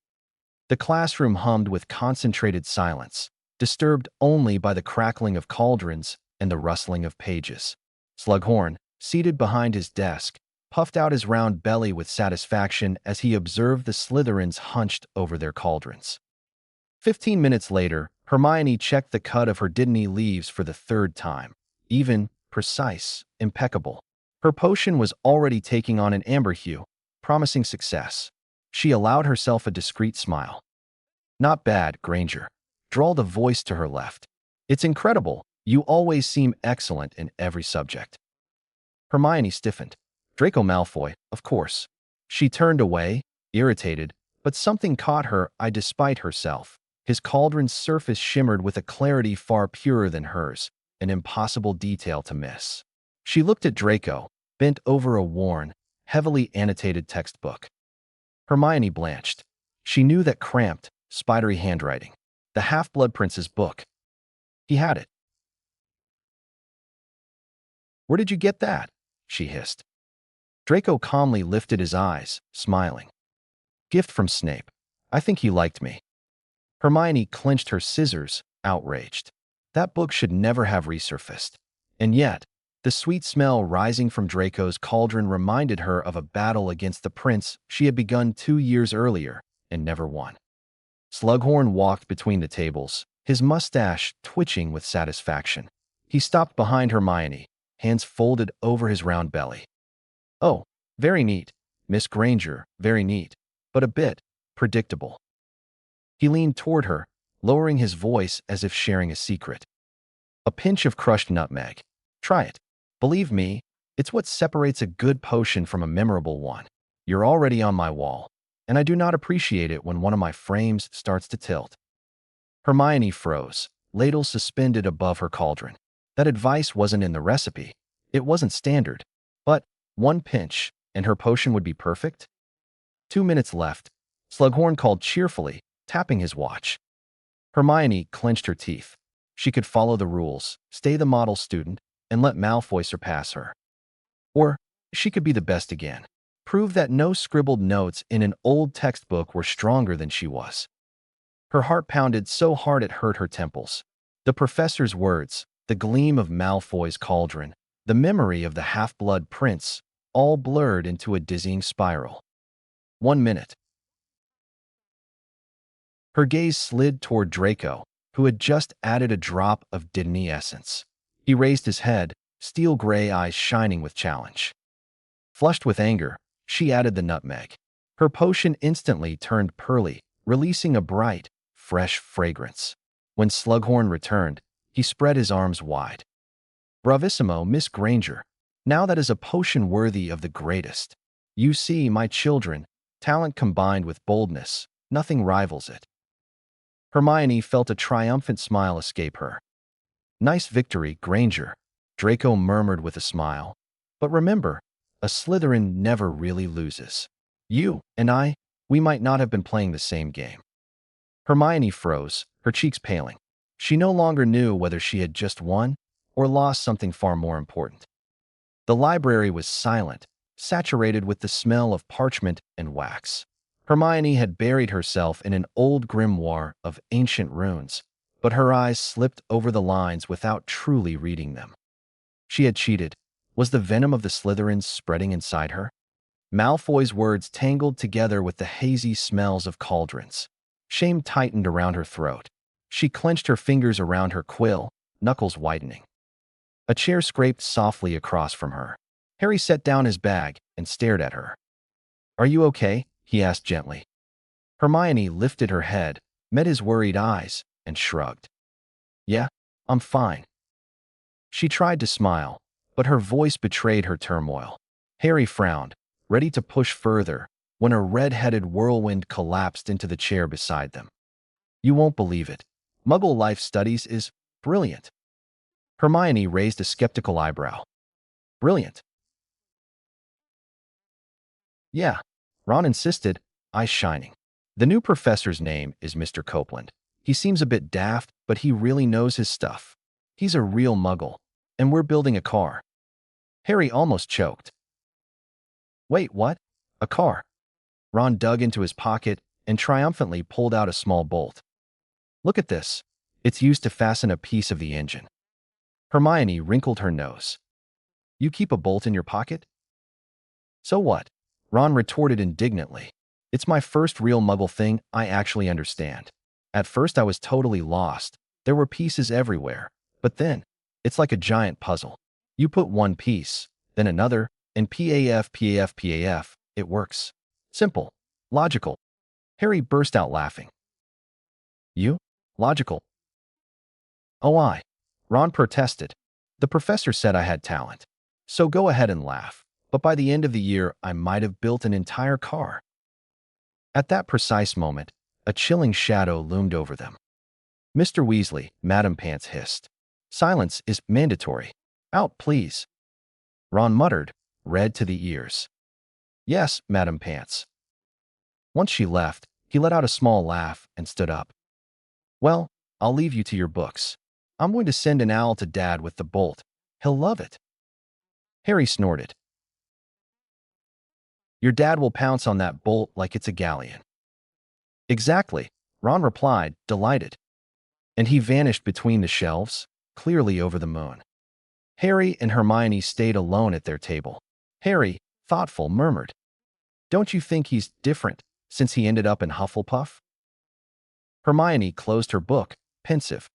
The classroom hummed with concentrated silence, disturbed only by the crackling of cauldrons and the rustling of pages. Slughorn, seated behind his desk, puffed out his round belly with satisfaction as he observed the Slytherins hunched over their cauldrons. 15 minutes later, Hermione checked the cut of her Didney leaves for the third time. Even, precise, impeccable. Her potion was already taking on an amber hue, promising success. She allowed herself a discreet smile. Not bad, Granger. Drawled a voice to her left. It's incredible. You always seem excellent in every subject. Hermione stiffened. Draco Malfoy, of course. She turned away, irritated, but something caught her eye despite herself. His cauldron's surface shimmered with a clarity far purer than hers, an impossible detail to miss. She looked at Draco, bent over a worn, heavily annotated textbook. Hermione blanched. She knew that cramped, spidery handwriting. The Half-Blood Prince's book. He had it. "Where did you get that?" she hissed. Draco calmly lifted his eyes, smiling. "Gift from Snape. I think he liked me." Hermione clenched her scissors, outraged. That book should never have resurfaced. And yet, the sweet smell rising from Draco's cauldron reminded her of a battle against the prince she had begun 2 years earlier and never won. Slughorn walked between the tables, his mustache twitching with satisfaction. He stopped behind Hermione, hands folded over his round belly. "Oh, very neat, Miss Granger, very neat, but a bit predictable." He leaned toward her, lowering his voice as if sharing a secret. "A pinch of crushed nutmeg. Try it. Believe me, it's what separates a good potion from a memorable one. You're already on my wall, and I do not appreciate it when one of my frames starts to tilt." Hermione froze, ladle suspended above her cauldron. That advice wasn't in the recipe. It wasn't standard. But one pinch, and her potion would be perfect? 2 minutes left. Slughorn called cheerfully, tapping his watch. Hermione clenched her teeth. She could follow the rules, stay the model student, and let Malfoy surpass her. Or she could be the best again. Prove that no scribbled notes in an old textbook were stronger than she was. Her heart pounded so hard it hurt her temples. The professor's words, the gleam of Malfoy's cauldron, the memory of the Half-Blood Prince, all blurred into a dizzying spiral. 1 minute. Her gaze slid toward Draco, who had just added a drop of Didney essence. He raised his head, steel-gray eyes shining with challenge. Flushed with anger, she added the nutmeg. Her potion instantly turned pearly, releasing a bright, fresh fragrance. When Slughorn returned, he spread his arms wide. "Bravissimo, Miss Granger. Now that is a potion worthy of the greatest. You see, my children, talent combined with boldness, nothing rivals it." Hermione felt a triumphant smile escape her. "Nice victory, Granger," Draco murmured with a smile. "But remember, a Slytherin never really loses. You and I, we might not have been playing the same game." Hermione froze, her cheeks paling. She no longer knew whether she had just won or lost something far more important. The library was silent, saturated with the smell of parchment and wax. Hermione had buried herself in an old grimoire of ancient runes, but her eyes slipped over the lines without truly reading them. She had cheated. Was the venom of the Slytherins spreading inside her? Malfoy's words tangled together with the hazy smells of cauldrons. Shame tightened around her throat. She clenched her fingers around her quill, knuckles whitening. A chair scraped softly across from her. Harry set down his bag and stared at her. "Are you okay?" he asked gently. Hermione lifted her head, met his worried eyes, and shrugged. "Yeah, I'm fine." She tried to smile, but her voice betrayed her turmoil. Harry frowned, ready to push further, when a red-headed whirlwind collapsed into the chair beside them. "You won't believe it. Muggle Life Studies is brilliant." Hermione raised a skeptical eyebrow. "Brilliant?" "Yeah," Ron insisted, eyes shining. "The new professor's name is Mr. Copeland. He seems a bit daft, but he really knows his stuff. He's a real Muggle, and we're building a car." Harry almost choked. "Wait, what? A car?" Ron dug into his pocket and triumphantly pulled out a small bolt. "Look at this. It's used to fasten a piece of the engine." Hermione wrinkled her nose. "You keep a bolt in your pocket?" "So what?" Ron retorted indignantly. "It's my first real Muggle thing I actually understand. At first I was totally lost. There were pieces everywhere. But then, it's like a giant puzzle. You put one piece, then another, and PAF, it works. Simple. Logical. Harry burst out laughing. You? Logical? Oh, Ron protested. The professor said I had talent. So go ahead and laugh. But by the end of the year, I might have built an entire car. At that precise moment, a chilling shadow loomed over them. Mr. Weasley, Madam Pants hissed. Silence is mandatory. Out, please. Ron muttered, red to the ears. Yes, Madam Pants. Once she left, he let out a small laugh and stood up. Well, I'll leave you to your books. I'm going to send an owl to Dad with the bolt. He'll love it. Harry snorted. Your dad will pounce on that bolt like it's a galleon. Exactly, Ron replied, delighted. And he vanished between the shelves, clearly over the moon. Harry and Hermione stayed alone at their table. Harry, thoughtful, murmured, Don't you think he's different since he ended up in Hufflepuff? Hermione closed her book, pensive.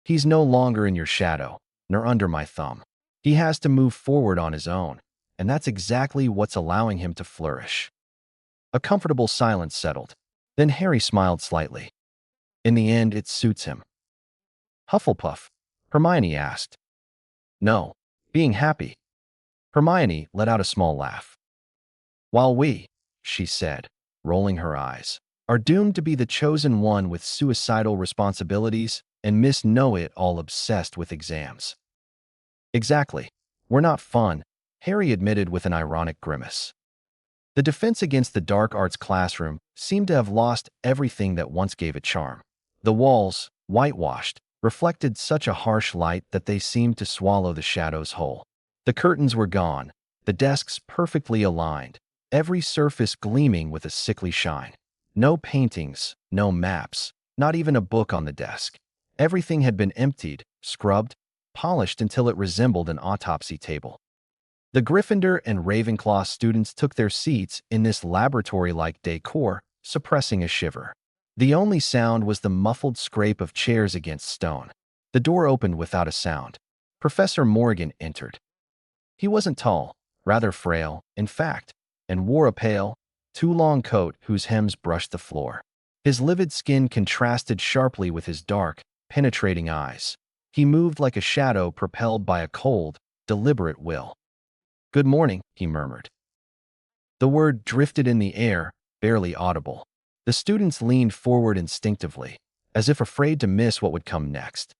He's no longer in your shadow, nor under my thumb. He has to move forward on his own, and that's exactly what's allowing him to flourish. A comfortable silence settled. Then Harry smiled slightly. In the end, it suits him. Hufflepuff? Hermione asked. No, being happy. Hermione let out a small laugh. While we, she said, rolling her eyes, are doomed to be the chosen one with suicidal responsibilities and Miss Know-It-all obsessed with exams. Exactly. We're not fun, Harry admitted with an ironic grimace. The defense against the dark arts classroom seemed to have lost everything that once gave it charm. The walls, whitewashed, reflected such a harsh light that they seemed to swallow the shadows whole. The curtains were gone, the desks perfectly aligned, every surface gleaming with a sickly shine. No paintings, no maps, not even a book on the desk. Everything had been emptied, scrubbed, polished until it resembled an autopsy table. The Gryffindor and Ravenclaw students took their seats in this laboratory-like decor, suppressing a shiver. The only sound was the muffled scrape of chairs against stone. The door opened without a sound. Professor Morgan entered. He wasn't tall, rather frail, in fact, and wore a pale, too long coat whose hems brushed the floor. His livid skin contrasted sharply with his dark, penetrating eyes. He moved like a shadow propelled by a cold, deliberate will. Good morning, he murmured. The word drifted in the air, barely audible. The students leaned forward instinctively, as if afraid to miss what would come next.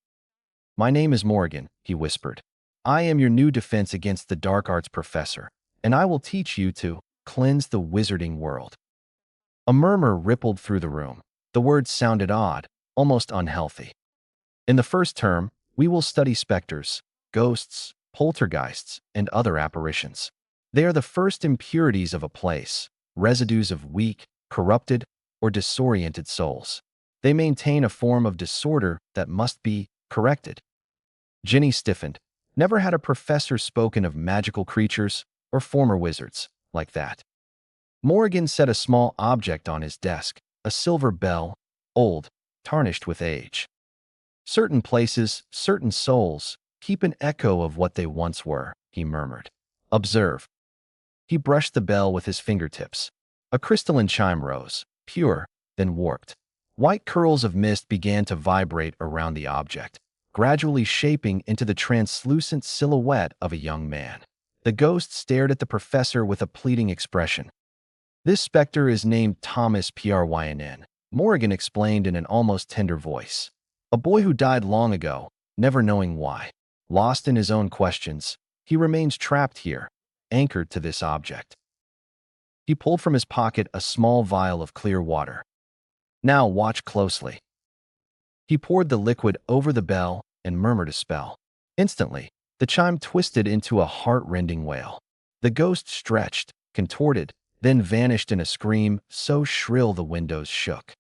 My name is Morgan, he whispered. I am your new defense against the dark arts professor, and I will teach you to cleanse the wizarding world. A murmur rippled through the room. The words sounded odd, almost unhealthy. In the first term, we will study specters, ghosts, poltergeists, and other apparitions. They are the first impurities of a place, residues of weak, corrupted, or disoriented souls. They maintain a form of disorder that must be corrected. Ginny stiffened. Never had a professor spoken of magical creatures or former wizards like that. Morgan set a small object on his desk, a silver bell, old, tarnished with age. Certain places, certain souls, keep an echo of what they once were, he murmured. Observe. He brushed the bell with his fingertips. A crystalline chime rose, pure, then warped. White curls of mist began to vibrate around the object, gradually shaping into the translucent silhouette of a young man. The ghost stared at the professor with a pleading expression. This specter is named Thomas Pryn, Morgan explained in an almost tender voice. A boy who died long ago, never knowing why. Lost in his own questions, he remains trapped here, anchored to this object. He pulled from his pocket a small vial of clear water. Now watch closely. He poured the liquid over the bell and murmured a spell. Instantly, the chime twisted into a heart-rending wail. The ghost stretched, contorted, then vanished in a scream so shrill the windows shook.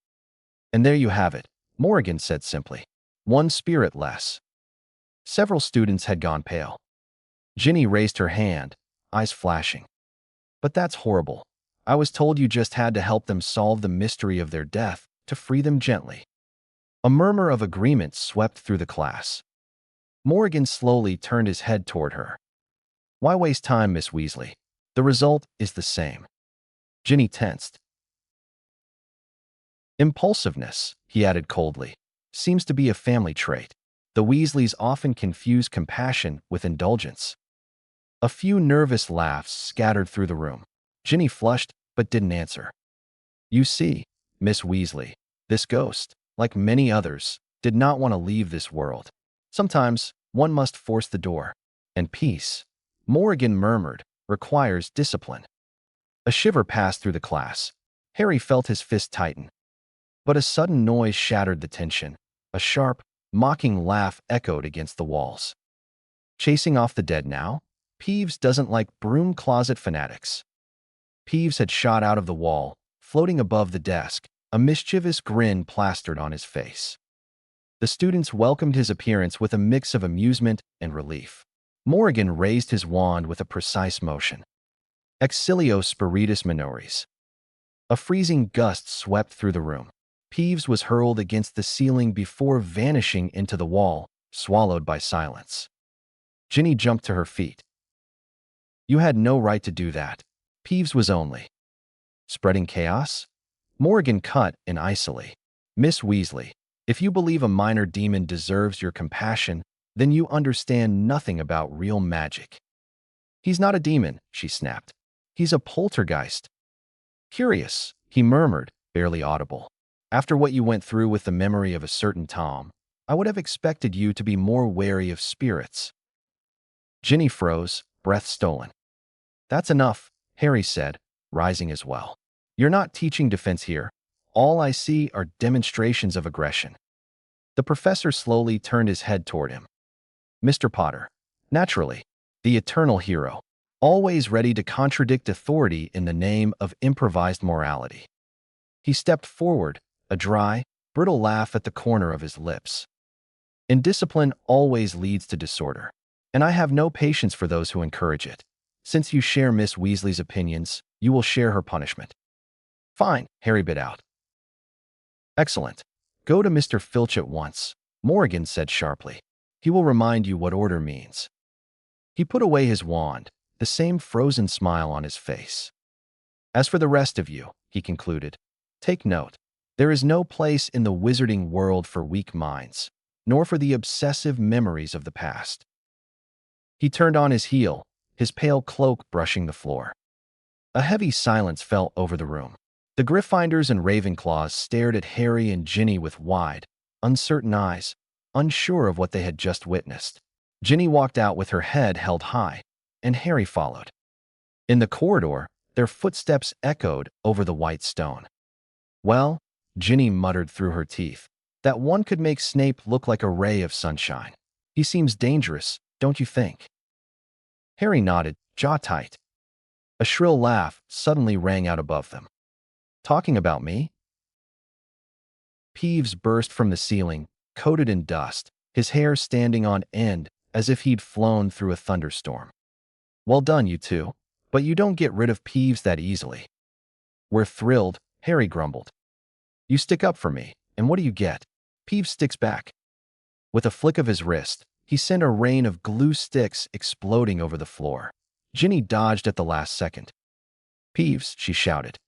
And there you have it, Morgan said simply. One spirit less. Several students had gone pale. Ginny raised her hand, eyes flashing. But that's horrible. I was told you just had to help them solve the mystery of their death, to free them gently. A murmur of agreement swept through the class. Morgan slowly turned his head toward her. Why waste time, Miss Weasley? The result is the same. Ginny tensed. Impulsiveness, he added coldly, seems to be a family trait. The Weasleys often confuse compassion with indulgence. A few nervous laughs scattered through the room. Ginny flushed but didn't answer. You see, Miss Weasley, this ghost, like many others, did not want to leave this world. Sometimes one must force the door. And peace, Morgan murmured, requires discipline. A shiver passed through the class. Harry felt his fist tighten. But a sudden noise shattered the tension. A sharp, mocking laugh echoed against the walls. Chasing off the dead now? Peeves doesn't like broom closet fanatics. Peeves had shot out of the wall, floating above the desk, a mischievous grin plastered on his face. The students welcomed his appearance with a mix of amusement and relief. Morgan raised his wand with a precise motion. Exilio spiritus minores. A freezing gust swept through the room. Peeves was hurled against the ceiling before vanishing into the wall, swallowed by silence. Ginny jumped to her feet. You had no right to do that. Peeves was only spreading chaos? Morgan cut in icily. Miss Weasley, if you believe a minor demon deserves your compassion, then you understand nothing about real magic. He's not a demon, she snapped. He's a poltergeist. Curious, he murmured, barely audible. After what you went through with the memory of a certain Tom, I would have expected you to be more wary of spirits. Ginny froze, breath stolen. That's enough, Harry said, rising as well. You're not teaching defense here. All I see are demonstrations of aggression. The professor slowly turned his head toward him. Mr. Potter, naturally, the eternal hero, always ready to contradict authority in the name of improvised morality. He stepped forward, a dry, brittle laugh at the corner of his lips. Indiscipline always leads to disorder, and I have no patience for those who encourage it. Since you share Miss Weasley's opinions, you will share her punishment. Fine, Harry bit out. Excellent. Go to Mr. Filch at once, Morgan said sharply. He will remind you what order means. He put away his wand, the same frozen smile on his face. As for the rest of you, he concluded, take note. There is no place in the wizarding world for weak minds, nor for the obsessive memories of the past. He turned on his heel, his pale cloak brushing the floor. A heavy silence fell over the room. The Gryffindors and Ravenclaws stared at Harry and Ginny with wide, uncertain eyes, unsure of what they had just witnessed. Ginny walked out with her head held high, and Harry followed. In the corridor, their footsteps echoed over the white stone. Well, Ginny muttered through her teeth, that one could make Snape look like a ray of sunshine. He seems dangerous, don't you think? Harry nodded, jaw tight. A shrill laugh suddenly rang out above them. Talking about me? Peeves burst from the ceiling, coated in dust, his hair standing on end as if he'd flown through a thunderstorm. Well done, you two, but you don't get rid of Peeves that easily. We're thrilled, Harry grumbled. You stick up for me, and what do you get? Peeves sticks back. With a flick of his wrist, he sent a rain of glue sticks exploding over the floor. Ginny dodged at the last second. Peeves, she shouted.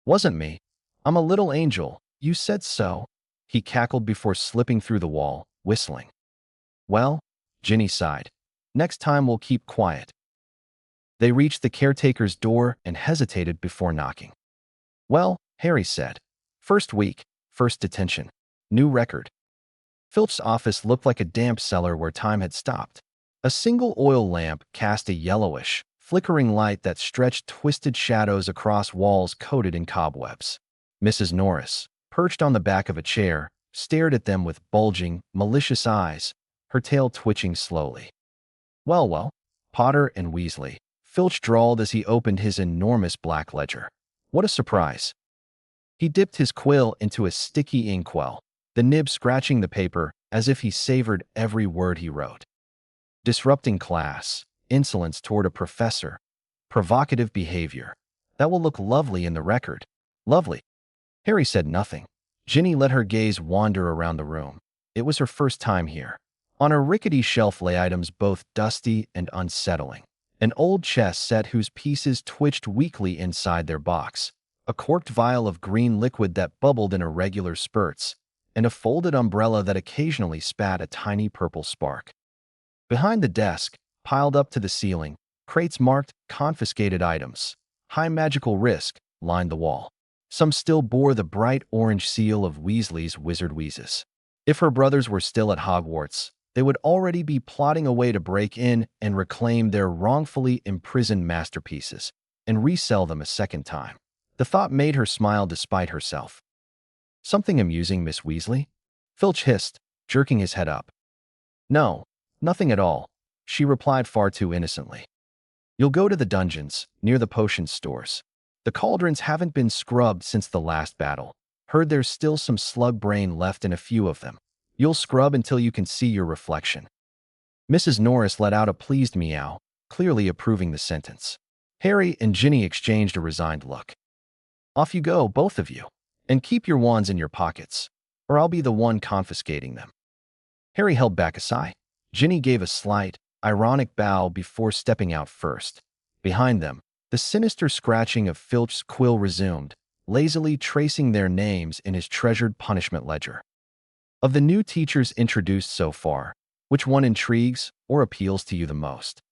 Wasn't me. I'm a little angel. You said so. He cackled before slipping through the wall, whistling. Well, Ginny sighed. Next time we'll keep quiet. They reached the caretaker's door and hesitated before knocking. Well, Harry said. First week, first detention. New record. Filch's office looked like a damp cellar where time had stopped. A single oil lamp cast a yellowish, flickering light that stretched twisted shadows across walls coated in cobwebs. Mrs. Norris, perched on the back of a chair, stared at them with bulging, malicious eyes, her tail twitching slowly. Well, Potter and Weasley, Filch drawled as he opened his enormous black ledger. What a surprise. He dipped his quill into a sticky inkwell, the nib scratching the paper as if he savored every word he wrote. Disrupting class, insolence toward a professor, provocative behavior. That will look lovely in the record. Lovely. Harry said nothing. Ginny let her gaze wander around the room. It was her first time here. On a rickety shelf lay items both dusty and unsettling. An old chess set whose pieces twitched weakly inside their box, a corked vial of green liquid that bubbled in irregular spurts, and a folded umbrella that occasionally spat a tiny purple spark. Behind the desk, piled up to the ceiling, crates marked confiscated items. High magical risk lined the wall. Some still bore the bright orange seal of Weasley's Wizard Wheezes. If her brothers were still at Hogwarts, they would already be plotting a way to break in and reclaim their wrongfully imprisoned masterpieces and resell them a second time. The thought made her smile despite herself. "Something amusing, Miss Weasley?" Filch hissed, jerking his head up. "No, nothing at all," she replied far too innocently. "You'll go to the dungeons, near the potion stores. The cauldrons haven't been scrubbed since the last battle. Heard there's still some slug brain left in a few of them. You'll scrub until you can see your reflection." Mrs. Norris let out a pleased meow, clearly approving the sentence. Harry and Ginny exchanged a resigned look. "Off you go, both of you. And keep your wands in your pockets, or I'll be the one confiscating them." Harry held back a sigh. Ginny gave a slight, ironic bow before stepping out first. Behind them, the sinister scratching of Filch's quill resumed, lazily tracing their names in his treasured punishment ledger. Of the new teachers introduced so far, which one intrigues or appeals to you the most?